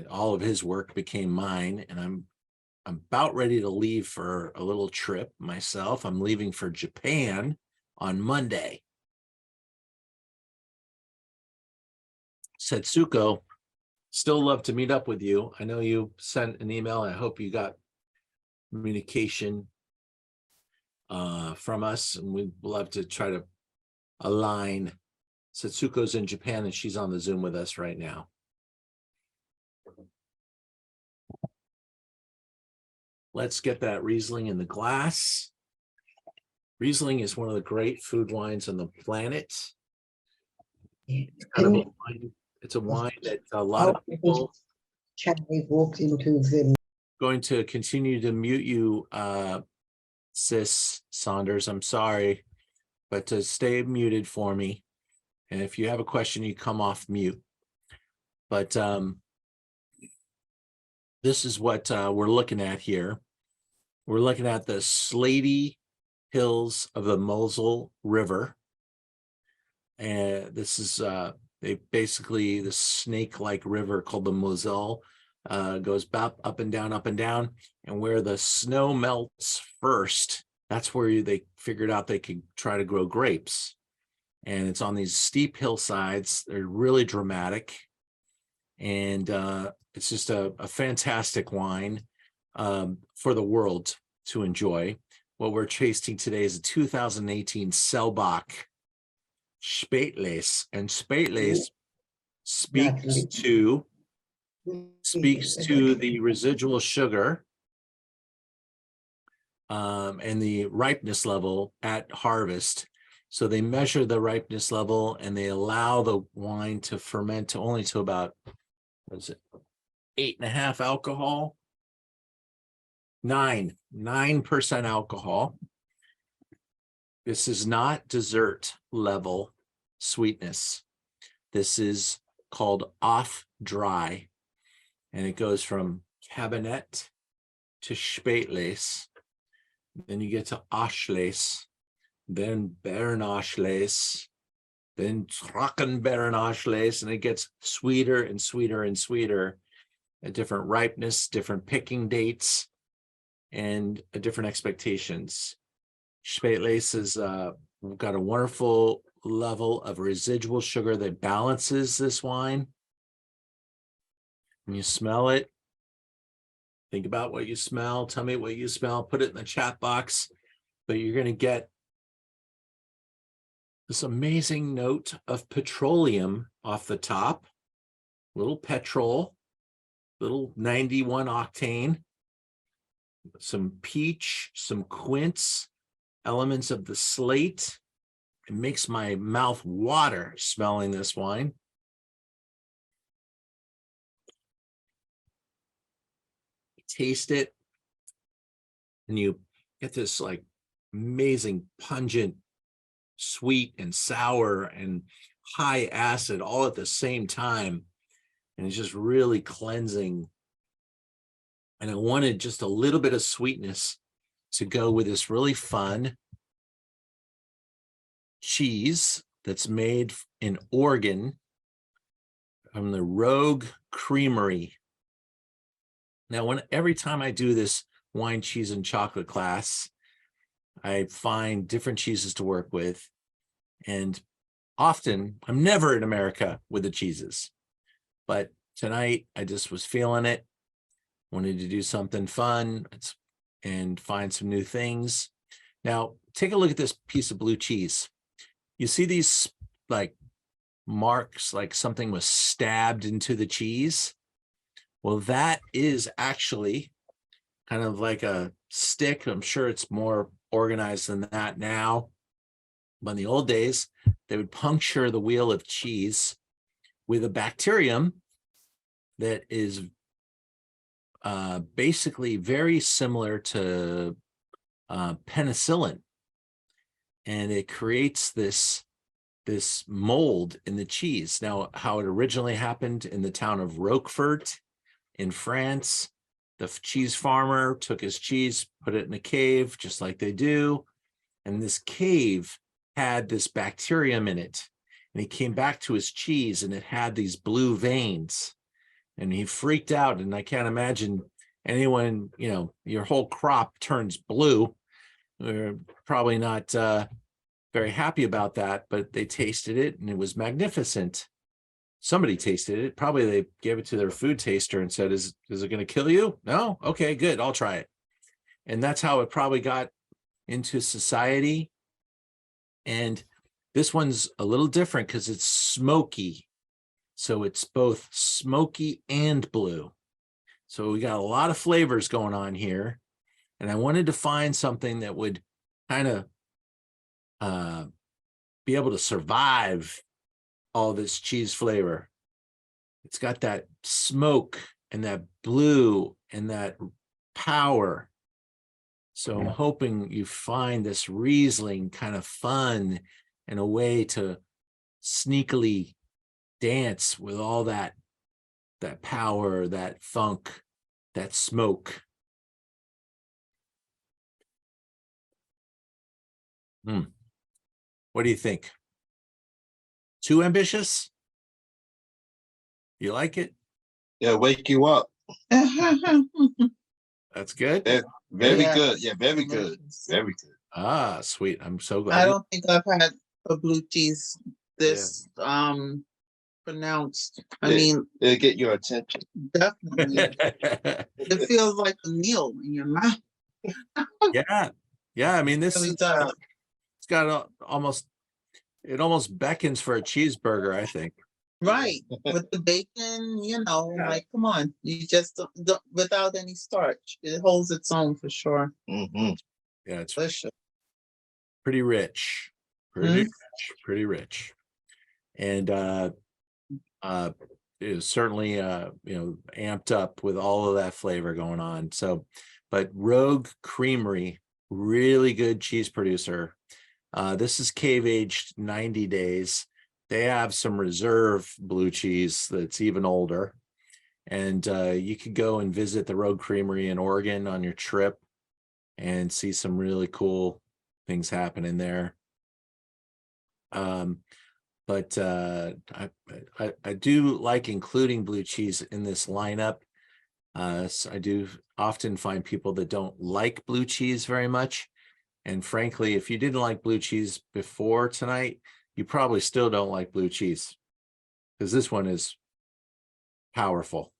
all of his work became mine. And I'm about ready to leave for a little trip myself. I'm leaving for Japan on Monday. Setsuko, still love to meet up with you. I know you sent an email. I hope you got communication. from us, and we'd love to try to align. Setsuko's in Japan, and she's on the Zoom with us right now. Let's get that Riesling in the glass. Riesling is one of the great food wines on the planet. It's kind of a wine, it's a wine that a lot of people Charlie walked into the. going to continue to mute you, Sis Saunders. I'm sorry, but to stay muted for me. And if you have a question, you come off mute. But this is what we're looking at here. We're looking at the slaty hills of the Mosel River. And this is basically the snake-like river called the Mosel. Goes up and down, up and down. And where the snow melts first, that's where they figured out they could try to grow grapes. And it's on these steep hillsides. They're really dramatic. And it's just a fantastic wine for the world to enjoy. What we're tasting today is a 2018 Selbach Spätlese. And Spätlese speaks to the residual sugar and the ripeness level at harvest. So they measure the ripeness level and they allow the wine to ferment to only to about, what is it, 8.5 alcohol, 9% alcohol. This is not dessert level sweetness. This is called off dry. And it goes from Cabernet to Spätlese. Then you get to Auslese, then Beerenauslese, then Trockenbeerenauslese, and it gets sweeter and sweeter and sweeter at different ripeness, different picking dates, and different expectations. Spätlese has got a wonderful level of residual sugar that balances this wine. When you smell it, think about what you smell. Tell me what you smell. Put it in the chat box. But you're going to get this amazing note of petroleum off the top. Little petrol, little 91 octane, some peach, some quince, elements of the slate. It makes my mouth water smelling this wine. Taste it and you get this like amazing pungent sweet and sour and high acid all at the same time, and it's just really cleansing. And I wanted just a little bit of sweetness to go with this really fun cheese that's made in Oregon from the Rogue Creamery. Now, every time I do this wine, cheese, and chocolate class, I find different cheeses to work with. And often, I'm never in America with the cheeses. But tonight, I just was feeling it. Wanted to do something fun and find some new things. Now, take a look at this piece of blue cheese. You see these like marks, like something was stabbed into the cheese? Well, that is actually kind of like a stick. I'm sure it's more organized than that now. But in the old days, they would puncture the wheel of cheese with a bacterium that is basically very similar to penicillin. And it creates this mold in the cheese. Now, how it originally happened in the town of Roquefort in France, the cheese farmer took his cheese, put it in a cave, just like they do. And this cave had this bacterium in it. And he came back to his cheese and it had these blue veins. And he freaked out. And I can't imagine anyone, your whole crop turns blue. They're probably not very happy about that, but they tasted it and it was magnificent. Somebody tasted it. Probably they gave it to their food taster and said, is it going to kill you? No? Okay, good. I'll try it. And that's how it probably got into society. And this one's a little different because it's smoky. So it's both smoky and blue. So we got a lot of flavors going on here. And I wanted to find something that would kind of be able to survive all this cheese flavor. It's got that smoke and that blue and that power. So I'm hoping you find this Riesling kind of fun and a way to sneakily dance with all that power, that funk, that smoke. What do you think? Too ambitious? You like it? Yeah, wake you up. That's good. Very Yeah. good. Yeah, very good. Very good. Ah, sweet. I'm so I glad. don't think I've had a blue cheese this pronounced. I Yeah. mean, It'll get your attention. definitely. It feels like a meal in your mouth. Yeah. Yeah. I mean, this Really is, does. it's got it almost beckons for a cheeseburger, I think. Right. With the bacon, like, come on. You just don't without any starch. It holds its own for sure. Mm-hmm. Yeah, it's Delicious. pretty rich. Pretty rich. And it was certainly amped up with all of that flavor going on. So, but Rogue Creamery, really good cheese producer. This is cave aged 90 days. They have some reserve blue cheese that's even older. And you could go and visit the Rogue Creamery in Oregon on your trip and see some really cool things happening there. But I do like including blue cheese in this lineup. So I do often find people that don't like blue cheese very much. And frankly, if you didn't like blue cheese before tonight, you probably still don't like blue cheese because this one is powerful.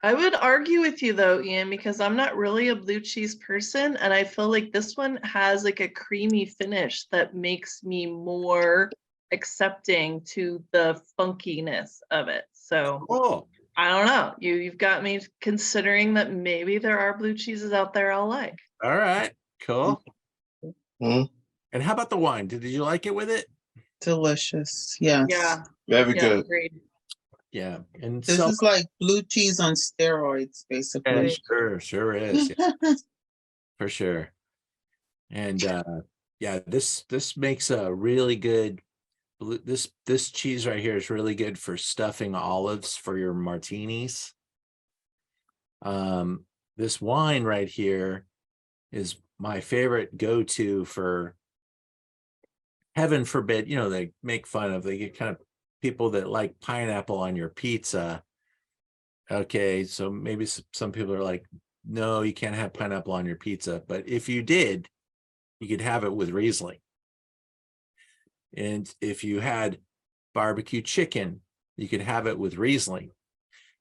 I would argue with you though, Ian, because I'm not really a blue cheese person, and I feel like this one has like a creamy finish that makes me more accepting to the funkiness of it. So Oh, I don't know. You've got me considering that maybe there are blue cheeses out there I'll like. all right, cool. Mm-hmm. And how about the wine? Did you like it with it? Delicious. Yes. Yeah. Very Yeah, good. agreed. Yeah, and This is like blue cheese on steroids, basically. sure is. Yeah, for sure. And yeah, this makes a really good this cheese right here is really good for stuffing olives for your martinis. This wine right here is my favorite go-to for, heaven forbid, they make fun of, they get kind of people that like pineapple on your pizza. Okay, so maybe some people are like, no, you can't have pineapple on your pizza. But if you did, you could have it with Riesling. And if you had barbecue chicken, you could have it with Riesling.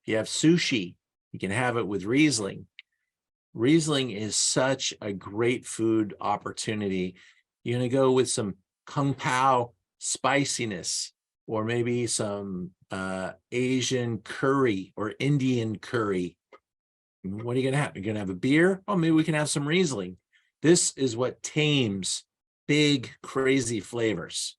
If you have sushi, you can have it with Riesling. Riesling is such a great food opportunity. You're going to go with some Kung Pao spiciness, or maybe some Asian curry or Indian curry. What are you going to have? You're going to have a beer? Oh, maybe we can have some Riesling. This is what tames big, crazy flavors.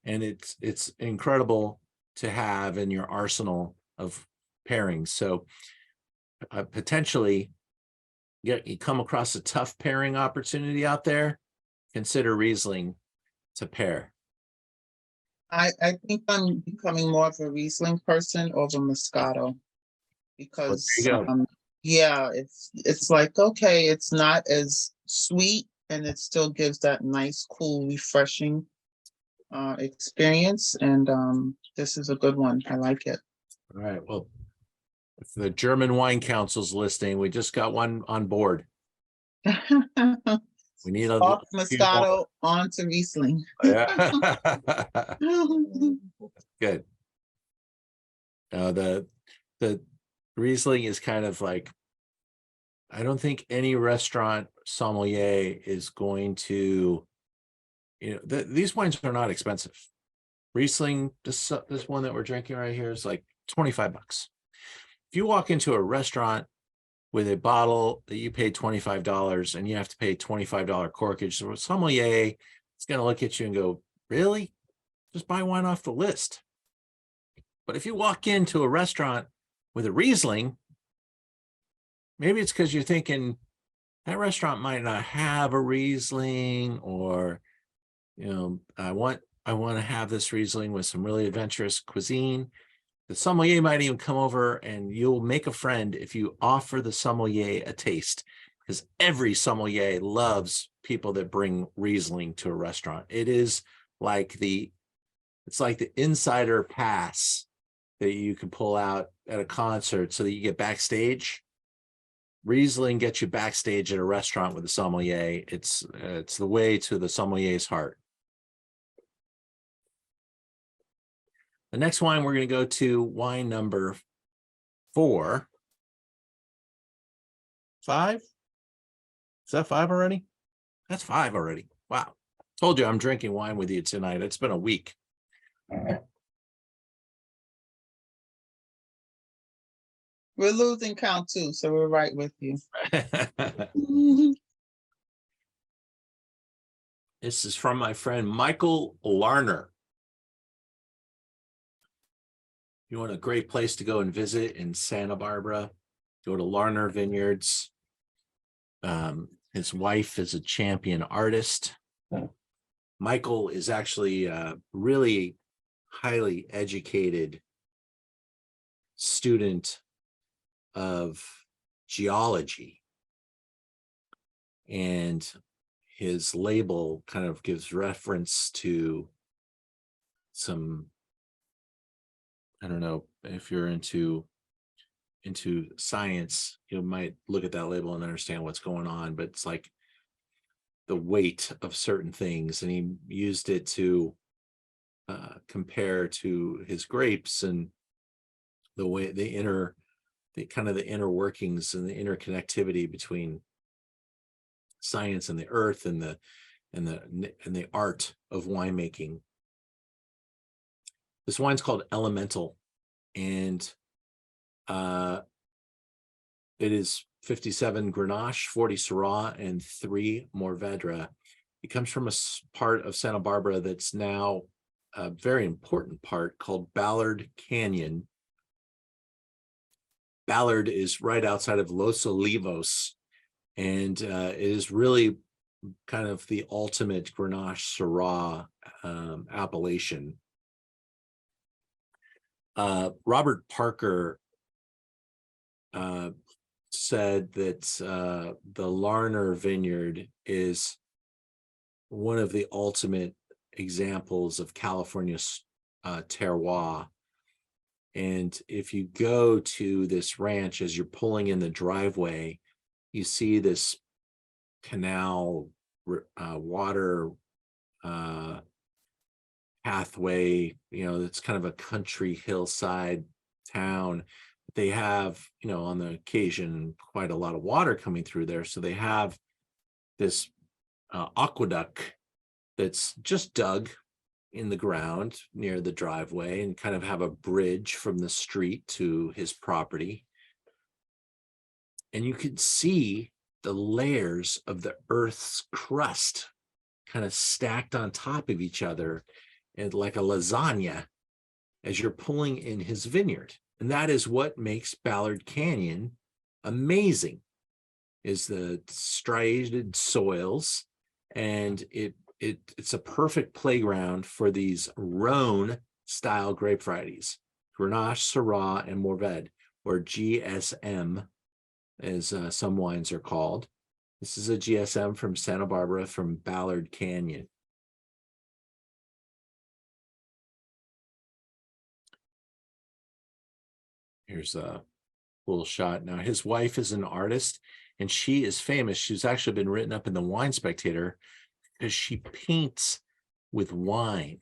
And it's incredible to have in your arsenal of pairings. So potentially you come across a tough pairing opportunity out there, consider Riesling to pair. I think I'm becoming more of a Riesling person over Moscato because Well, there you go. yeah, it's like, okay, it's not as sweet and it still gives that nice, cool, refreshing experience. And this is a good one. I like it. All right. Well, if the German Wine Council's listening, we just got one on board. We need Off Moscato onto Riesling. Yeah. Good. The Riesling is kind of like I don't think any restaurant sommelier is going to, these wines are not expensive. Riesling, this one that we're drinking right here is like $25. If you walk into a restaurant with a bottle that you paid $25 and you have to pay $25 corkage, so sommelier is going to look at you and go, really? Just buy wine off the list. But if you walk into a restaurant with a Riesling, maybe it's because you're thinking that restaurant might not have a Riesling, or, I want to have this Riesling with some really adventurous cuisine. The sommelier might even come over, and you'll make a friend if you offer the sommelier a taste, because every sommelier loves people that bring Riesling to a restaurant. It's like the insider pass that you can pull out at a concert so that you get backstage. Riesling gets you backstage at a restaurant with a sommelier. It's the way to the sommelier's heart. The next wine we're going to go to, wine number 4. 5? Is that 5 already? That's 5 already. Wow. Told you I'm drinking wine with you tonight. It's been a week. We're losing count too, so we're right with you. This is from my friend Michael Larner. You want a great place to go and visit in Santa Barbara, go to Larner Vineyards. His wife is a champion artist. Michael is actually a really highly educated student of geology, and his label kind of gives reference to some, I don't know if you're into science, you might look at that label and understand what's going on, but it's like the weight of certain things, and he used it to compare to his grapes and the way the inner workings and the interconnectivity between science and the earth and the art of winemaking. This wine's called Elemental, and it is 57 Grenache, 40 Syrah, and 3 Mourvedre. It comes from a part of Santa Barbara that's now a very important part called Ballard Canyon. Ballard is right outside of Los Olivos, and it is really kind of the ultimate Grenache Syrah appellation. Robert Parker said that the Larner Vineyard is one of the ultimate examples of California's terroir. And if you go to this ranch, as you're pulling in the driveway, you see this canal water pathway, it's kind of a country hillside town. They have, on the occasion, quite a lot of water coming through there. So they have this aqueduct that's just dug in the ground near the driveway, and kind of have a bridge from the street to his property. And you could see the layers of the earth's crust kind of stacked on top of each other, and like a lasagna, as you're pulling in his vineyard. And that is what makes Ballard Canyon amazing, is the striated soils, and it's a perfect playground for these Rhone style grape varieties, Grenache, Syrah, and Mourvedre, or GSM, as some wines are called. This is a GSM from Santa Barbara, from Ballard Canyon. Here's a little shot. Now, his wife is an artist, and she is famous. She's actually been written up in the Wine Spectator because she paints with wine,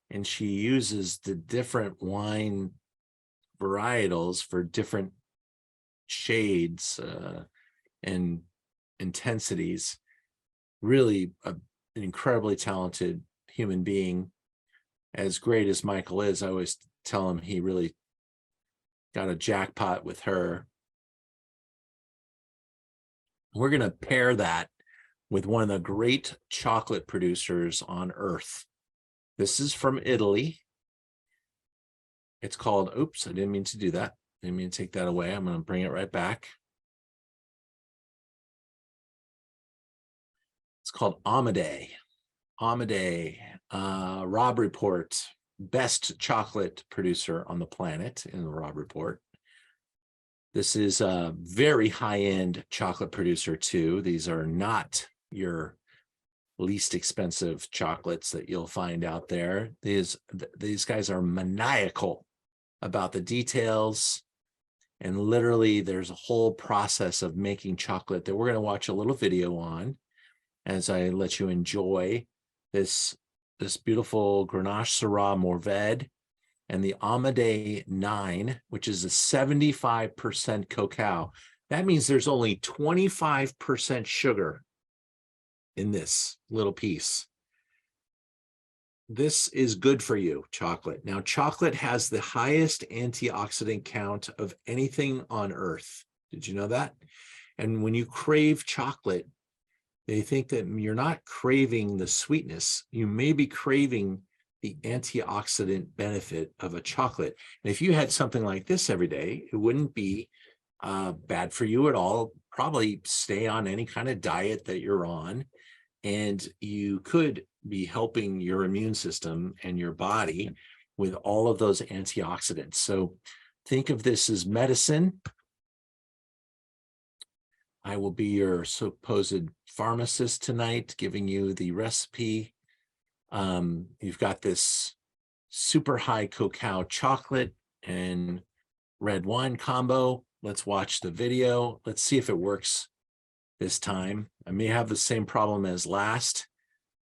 and she uses the different wine varietals for different shades. and intensities. Really an incredibly talented human being. As great as Michael is, I always tell him he really got a jackpot with her. We're going to pair that with one of the great chocolate producers on earth. This is from Italy. It's called, oops, I didn't mean to do that. I didn't mean to take that away. I'm going to bring it right back. It's called Amade. Amade, Rob Report, best chocolate producer on the planet in the Rob Report. This is a very high-end chocolate producer too. These are not your least expensive chocolates that you'll find out there. These guys are maniacal about the details, and literally there's a whole process of making chocolate that we're going to watch a little video on as I let you enjoy this beautiful Grenache Syrah Mourvedre and the Amade 9, which is a 75% cacao. That means there's only 25% sugar in this little piece. This is good for you, chocolate. Now, chocolate has the highest antioxidant count of anything on earth. Did you know that? And when you crave chocolate, they think that you're not craving the sweetness. You may be craving the antioxidant benefit of a chocolate. And if you had something like this every day, it wouldn't be bad for you at all. Probably stay on any kind of diet that you're on, and you could be helping your immune system and your body with all of those antioxidants. So think of this as medicine. I will be your supposed pharmacist tonight, giving you the recipe. You've got this super high cacao chocolate and red wine combo. Let's watch the video. Let's see if it works this time. I may have the same problem as last.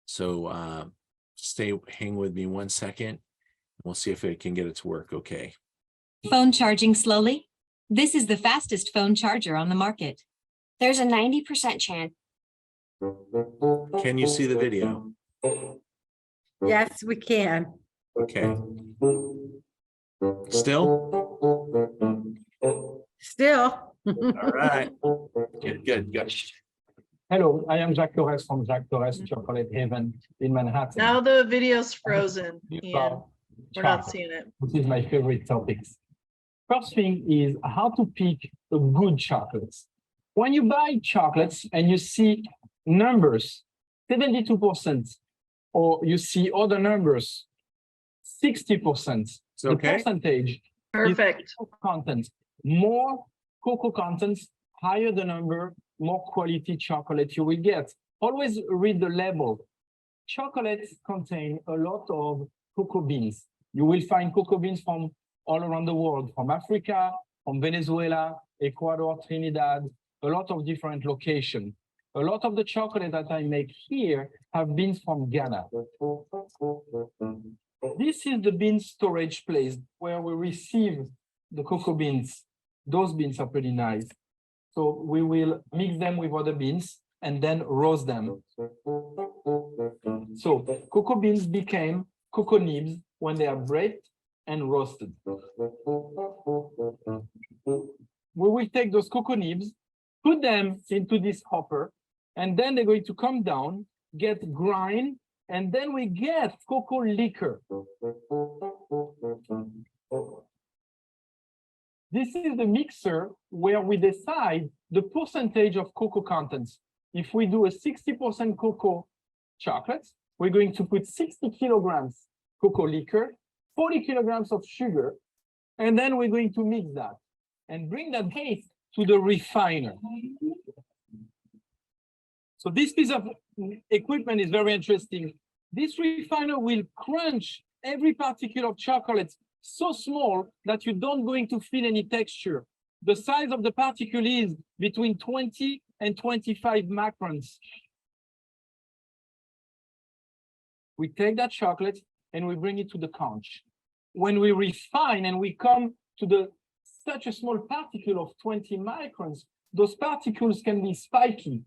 So hang with me 1 second. We'll see if it can get it to work okay. Phone charging slowly? This is the fastest phone charger on the market. There's a 90% chance. Can you see the video? Yes, we can. Okay. Still? Still. All right. Good. Hello, I am Jacques Torres from Jacques Torres Chocolate Haven in Manhattan. Now the video's frozen, Ian. About We're not chocolate, seeing it. which is my favorite topics. First thing is how to pick a good chocolates. When you buy chocolates and you see numbers, 72%, or you see other numbers, 60%, It's the okay. percentage Perfect. is cocoa content. More cocoa contents, higher the number, more quality chocolate you will get. Always read the label. Chocolates contain a lot of cocoa beans. You will find cocoa beans from all around the world, from Africa, from Venezuela, Ecuador, Trinidad, a lot of different locations. A lot of the chocolate that I make here have beans from Ghana. This is the bean storage place where we receive the cocoa beans. Those beans are pretty nice. So we will mix them with other beans and then roast them. So cocoa beans became cocoa nibs when they are baked and roasted. We will take those cocoa nibs, put them into this hopper, and then they're going to come down, get grind, and then we get cocoa liquor. This is the mixer where we decide the percentage of cocoa contents. If we do a 60% cocoa chocolate, we're going to put 60 kilograms cocoa liquor, 40 kilograms of sugar, and then we're going to mix that and bring that base to the refiner. So this piece of equipment is very interesting. This refiner will crunch every particle of chocolate so small that you don't going to feel any texture. The size of the particle is between 20 and 25 microns. We take that chocolate and we bring it to the conch. When we refine and we come to the such a small particle of 20 microns, those particles can be spiky.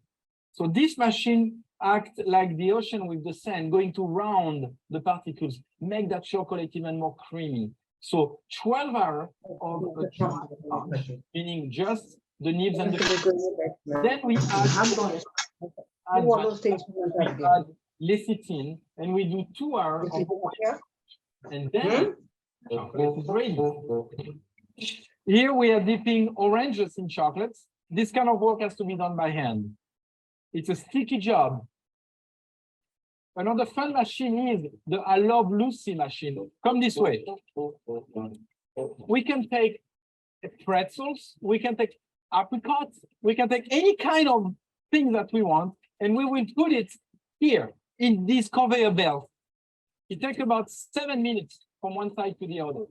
So this machine acts like the ocean with the sand, going to round the particles, make that chocolate even more creamy. So 12 hours of meaning just the nibs and the then we add lecithin, and we do 2 hours of and then chocolate is ready. Here we are dipping oranges in chocolates. This kind of work has to be done by hand. It's a sticky job. Another fun machine is the I Love Lucy machine. Come this way. We can take pretzels, we can take apricots, we can take any kind of thing that we want, and we will put it here in this conveyor belt. It takes about 7 minutes from one side to the other.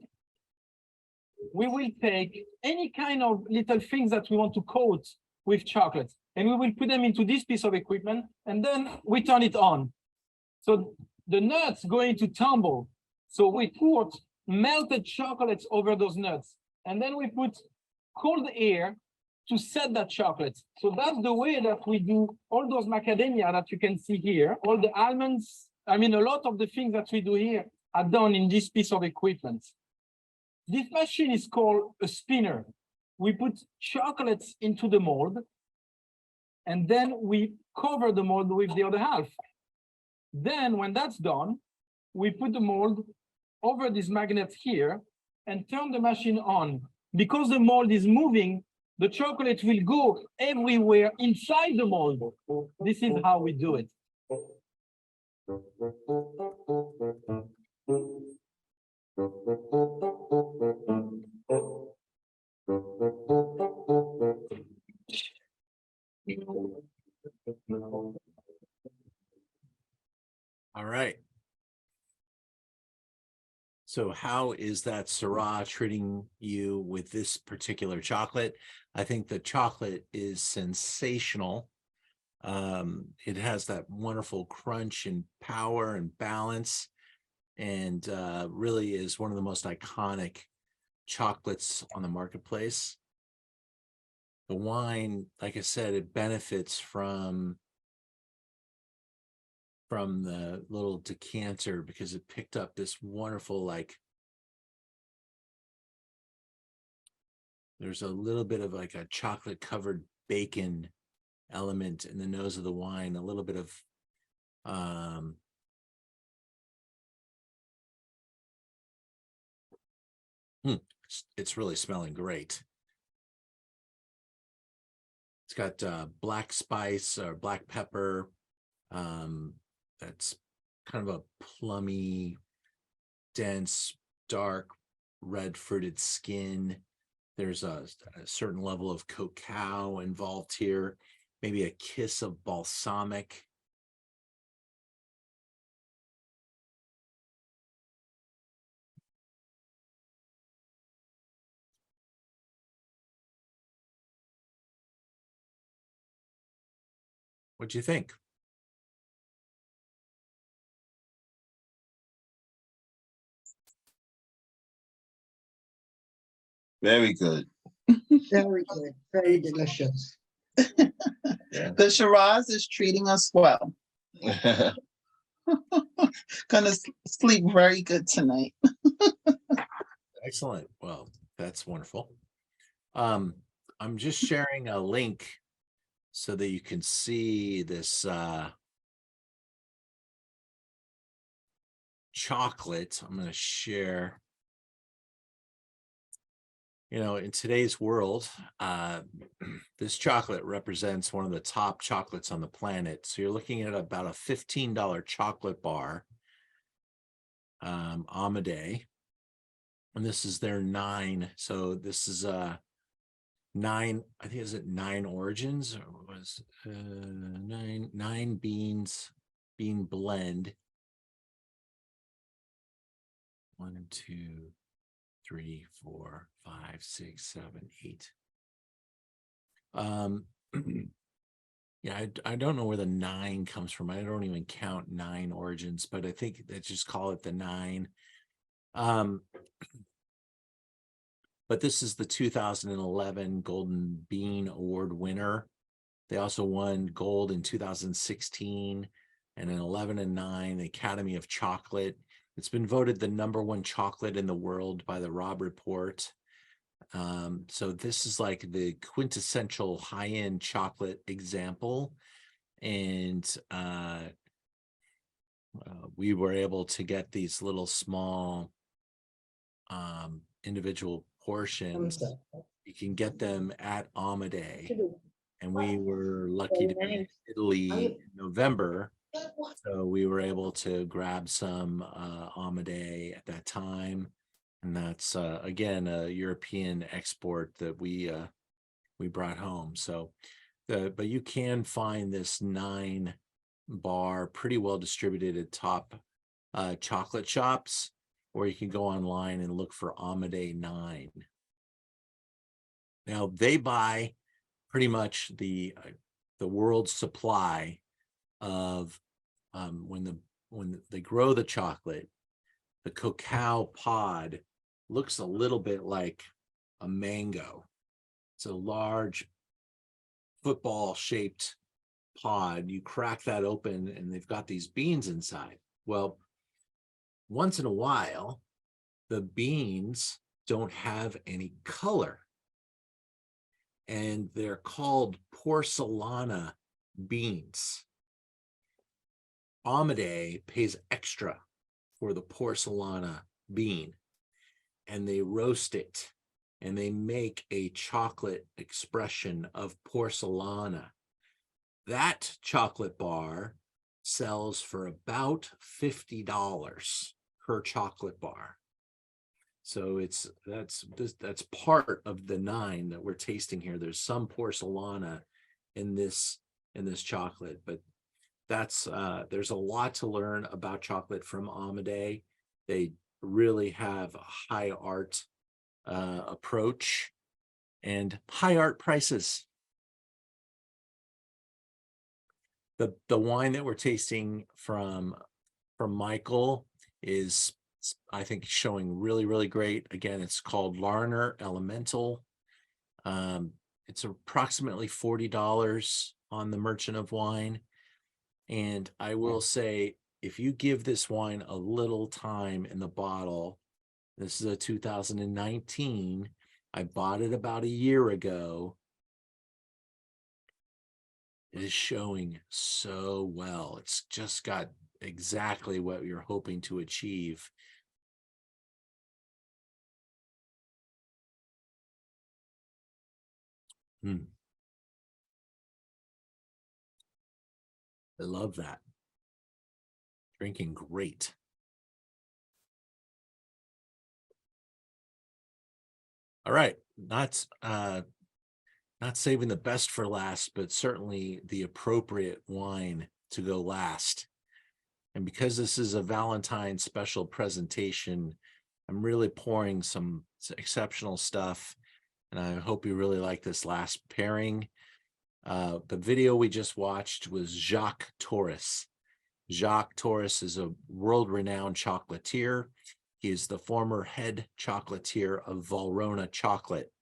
We will take any kind of little things that we want to coat with chocolate, and we will put them into this piece of equipment, and then we turn it on. So the nuts going to tumble. So we put melted chocolates over those nuts, and then we put cold air to set that chocolate. So that's the way that we do all those macadamia that you can see here, all the almonds. I mean, a lot of the things that we do here are done in this piece of equipment. This machine is called a spinner. We put chocolates into the mold, and then we cover the mold with the other half. Then when that's done, we put the mold over these magnets here and turn the machine on. Because the mold is moving, the chocolate will go everywhere inside the mold. This is how we do it. All right. So how is that Syrah treating you with this particular chocolate? I think the chocolate is sensational. It has that wonderful crunch and power and balance, and really is one of the most iconic chocolates on the marketplace. The wine, like I said, it benefits from the little decanter because it picked up this wonderful, like, there's a little bit of like a chocolate covered bacon element in the nose of the wine, a little bit of it's really smelling great. It's got black spice or black pepper. That's kind of a plummy, dense, dark, red fruited skin. There's a certain level of cacao involved here, maybe a kiss of balsamic. What'd you think? Very good. Very good, very delicious. The Shiraz is treating us well. Gonna sleep very good tonight. Excellent. Well, that's wonderful. I'm just sharing a link so that you can see this chocolate. I'm going to share. You know, in today's world, this chocolate represents one of the top chocolates on the planet. So you're looking at about a $15 chocolate bar, Amade, and this is their 9. So this is 9. I think is it 9 origins or was 9 bean blend. 1, 2, 3, 4, 5, 6, 7, 8. Yeah, I don't know where the 9 comes from. I don't even count 9 origins, but I think they just call it the 9. But but this is the 2011 Golden Bean Award winner. They also won gold in 2016, and in 11 and 9, the Academy of Chocolate. It's been voted the #1 chocolate in the world by the Robb Report. So this is like the quintessential high-end chocolate example. And we were able to get these little small individual portions. You can get them at Amade. And we were lucky to be in Italy in November. So we were able to grab some Amade at that time. And that's, again, a European export that we brought home. So, but you can find this 9 bar pretty well distributed at top chocolate shops, or you can go online and look for Amade 9. Now they buy pretty much the world's supply of when they grow the chocolate. The cacao pod looks a little bit like a mango. It's a large football shaped pod. You crack that open and they've got these beans inside. Well, once in a while, the beans don't have any color. And they're called porcelana beans. Amade pays extra for the porcelana bean, and they roast it, and they make a chocolate expression of porcelana. That chocolate bar sells for about $50 per chocolate bar. So that's part of the 9 that we're tasting here. There's some porcelana in this chocolate, but that's there's a lot to learn about chocolate from Amade. They really have a high art approach and high art prices. The wine that we're tasting from Michael is, I think, showing really, really great. Again, it's called Larner Elemental. It's approximately $40 on the Merchant of Wine. And I will say, if you give this wine a little time in the bottle, this is a 2019. I bought it about a year ago. It is showing so well. It's just got exactly what you're hoping to achieve. I love that. Drinking great. All right, not saving the best for last, but certainly the appropriate wine to go last. And because this is a Valentine special presentation, I'm really pouring some exceptional stuff. And I hope you really like this last pairing. The video we just watched was Jacques Torres. Jacques Torres is a world-renowned chocolatier. He is the former head chocolatier of Valrhona Chocolate.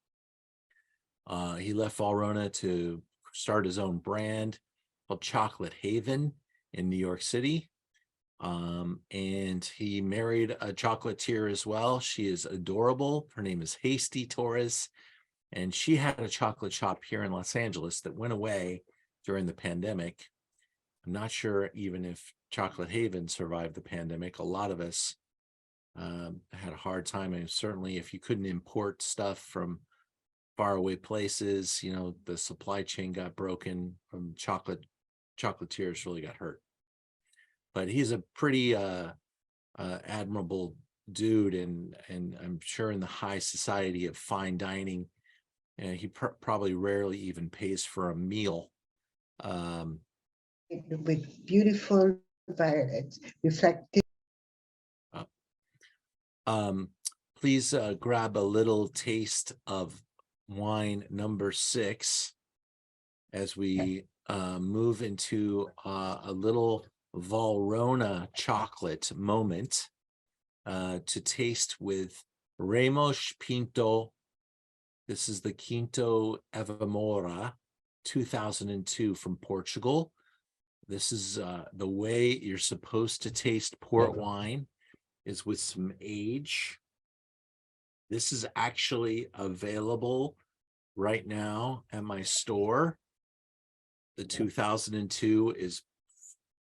He left Valrhona to start his own brand called Chocolate Haven in New York City. And he married a chocolatier as well. She is adorable. Her name is Hasty Torres. And she had a chocolate shop here in Los Angeles that went away during the pandemic. I'm not sure even if Chocolate Haven survived the pandemic. A lot of us had a hard time. And certainly if you couldn't import stuff from faraway places, you know, the supply chain got broken from chocolatiers really got hurt. But he's a pretty admirable dude, and I'm sure in the high society of fine dining, he probably rarely even pays for a meal. With beautiful violets reflecting. Please grab a little taste of wine number 6 as we move into a little Valrhona chocolate moment to taste with Ramos Pinto This is the Quinto Evamora 2002 from Portugal. This is the way you're supposed to taste port wine is with some age. This is actually available right now at my store. The 2002 is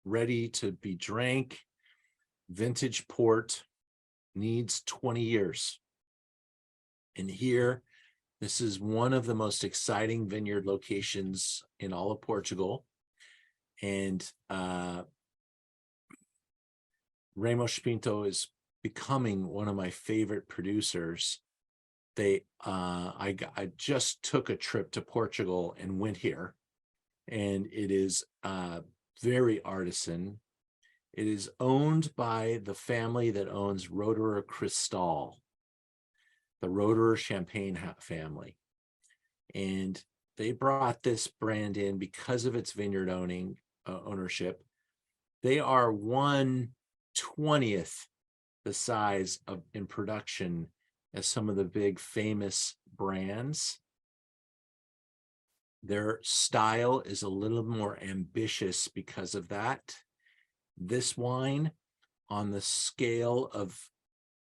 ready to be drank. Vintage port needs 20 years. And here, this is one of the most exciting vineyard locations in all of Portugal. And Ramos Pinto is becoming one of my favorite producers. I just took a trip to Portugal and went here, and it is very artisan. It is owned by the family that owns Roederer Cristal, the Roederer Champagne family. And they brought this brand in because of its vineyard ownership. They are 1/20th the size of in production as some of the big famous brands. Their style is a little more ambitious because of that. This wine, on the scale of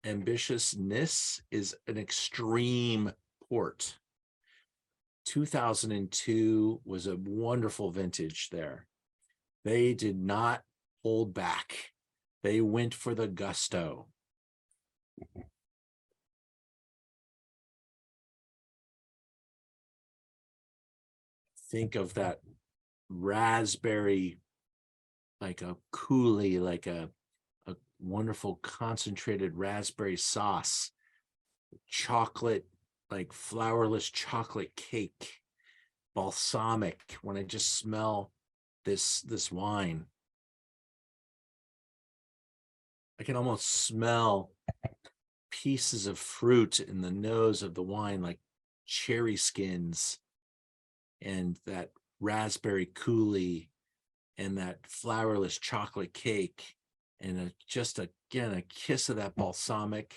ambitiousness, is an extreme port. 2002 was a wonderful vintage there. They did not hold back. They went for the gusto. Think of that raspberry, like a coulis, like a wonderful concentrated raspberry sauce, chocolate, like flourless chocolate cake, balsamic. When I just smell this wine, I can almost smell pieces of fruit in the nose of the wine, like cherry skins and that raspberry coulis and that flourless chocolate cake, and just again a kiss of that balsamic.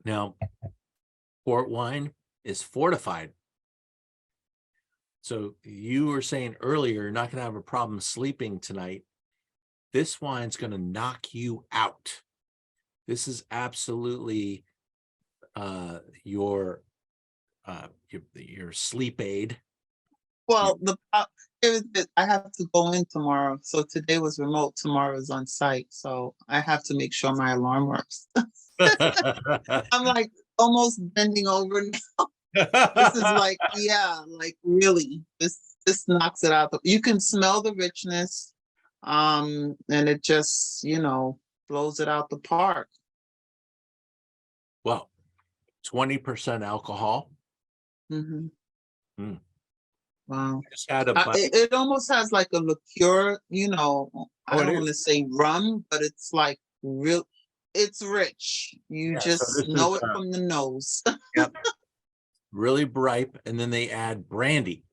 Now, port wine is fortified. So you were saying earlier, you're not going to have a problem sleeping tonight. This wine's going to knock you out. This is absolutely your sleep aid. Well, I have to go in tomorrow. So today was remote, tomorrow is on site. So I have to make sure my alarm works. I'm like almost bending over now. This is like, yeah, like really, this knocks it out. You can smell the richness, and it just, blows it out the park. Well, 20% alcohol. Mm-hmm. Mm. Wow. Just had a it almost has like a liqueur, I don't want to say rum, but it's like real, it's rich. You just know it from the nose. Yep. Really ripe, and then they add brandy.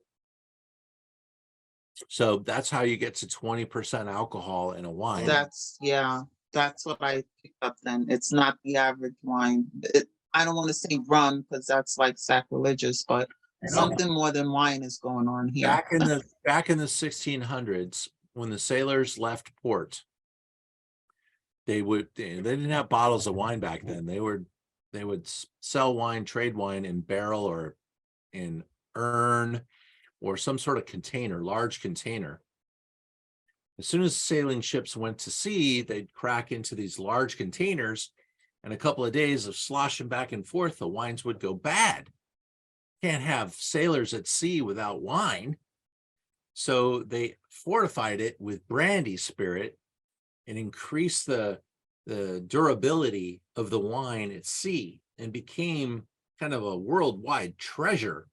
So that's how you get to 20% alcohol in a wine. That's what I picked up then. It's not the average wine. I don't want to say rum because that's like sacrilegious, but something more than wine is going on here. Back in the 1600s, when the sailors left port, they didn't have bottles of wine back then. They would sell wine, trade wine in barrel or in urn or some sort of container, large container. As soon as sailing ships went to sea, they'd crack into these large containers, and a couple of days of sloshing back and forth, the wines would go bad. Can't have sailors at sea without wine. So they fortified it with brandy spirit and increased the durability of the wine at sea, and became kind of a worldwide treasure.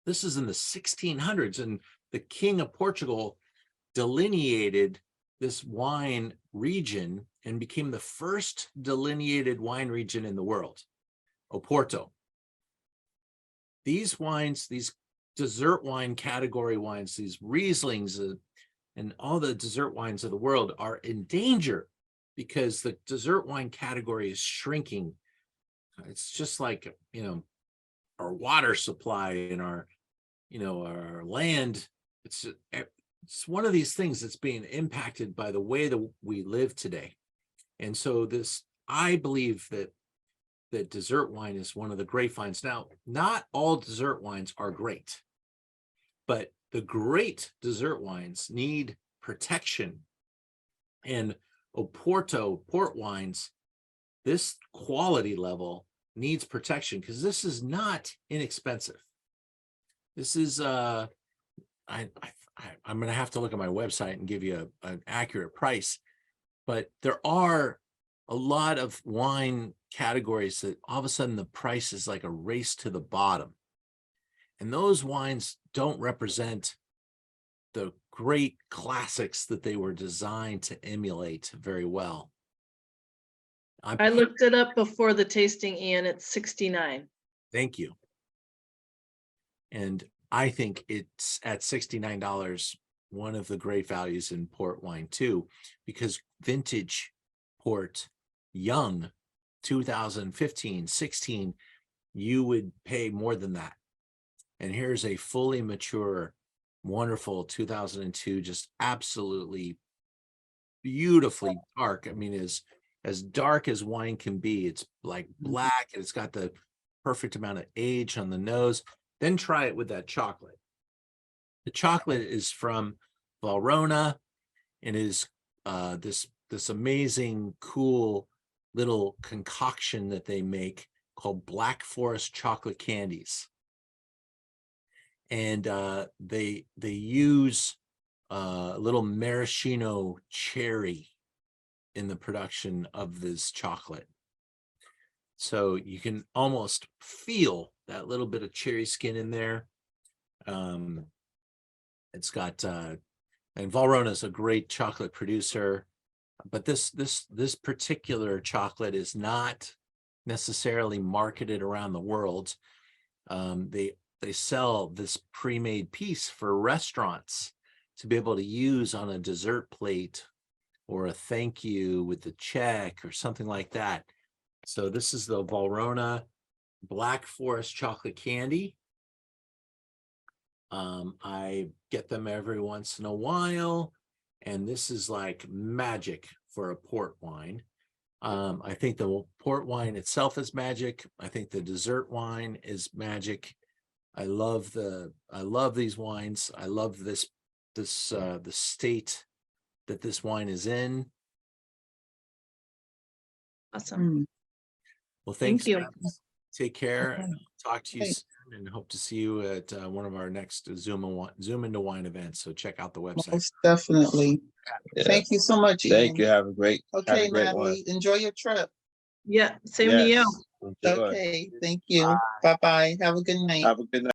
This is in the 1600s, and the King of Portugal delineated this wine region and became the first delineated wine region in the world, Oporto. These wines, these dessert wine category wines, these Rieslings and all the dessert wines of the world are in danger because the dessert wine category is shrinking. It's just like, our water supply and our land. It's one of these things that's being impacted by the way that we live today. And so I believe that dessert wine is one of the great finds. Now, not all dessert wines are great, but the great dessert wines need protection. And Oporto port wines, this quality level needs protection because this is not inexpensive. This is I'm going to have to look at my website and give you an accurate price, but there are a lot of wine categories that all of a sudden the price is like a race to the bottom. And those wines don't represent the great classics that they were designed to emulate very well. I looked it up before the tasting, Ian. It's 69. Thank you. And I think it's at $69, one of the great values in port wine too, because vintage port, young, 2015, 16, you would pay more than that. And here's a fully mature, wonderful 2002, just absolutely beautifully dark. I mean, as dark as wine can be. It's like black and it's got the perfect amount of age on the nose. Then try it with that chocolate. The chocolate is from Valrhona and is this amazing, cool little concoction that they make called Black Forest chocolate candies. And they use a little maraschino cherry in the production of this chocolate. So you can almost feel that little bit of cherry skin in there. It's got and Valrhona is a great chocolate producer, but this particular chocolate is not necessarily marketed around the world. They sell this pre-made piece for restaurants to be able to use on a dessert plate or a thank you with the check or something like that. So this is the Valrhona Black Forest chocolate candy. I get them every once in a while, and this is like magic for a port wine. I think the port wine itself is magic. I think the dessert wine is magic. I love these wines. I love the state that this wine is in. Awesome. Well, thanks. Thank you. Take care. Okay. Talk to you Okay. soon, and hope to see you at one of our next Zoom into Wine events. So check out the website. Most definitely. Yeah. Thank you so much. Thank you. Ian. Have a great one. Natalie, enjoy your trip. Yeah, same to you. Yes. Enjoy. Okay, thank you. Bye-bye. Have a good night. Have a good night.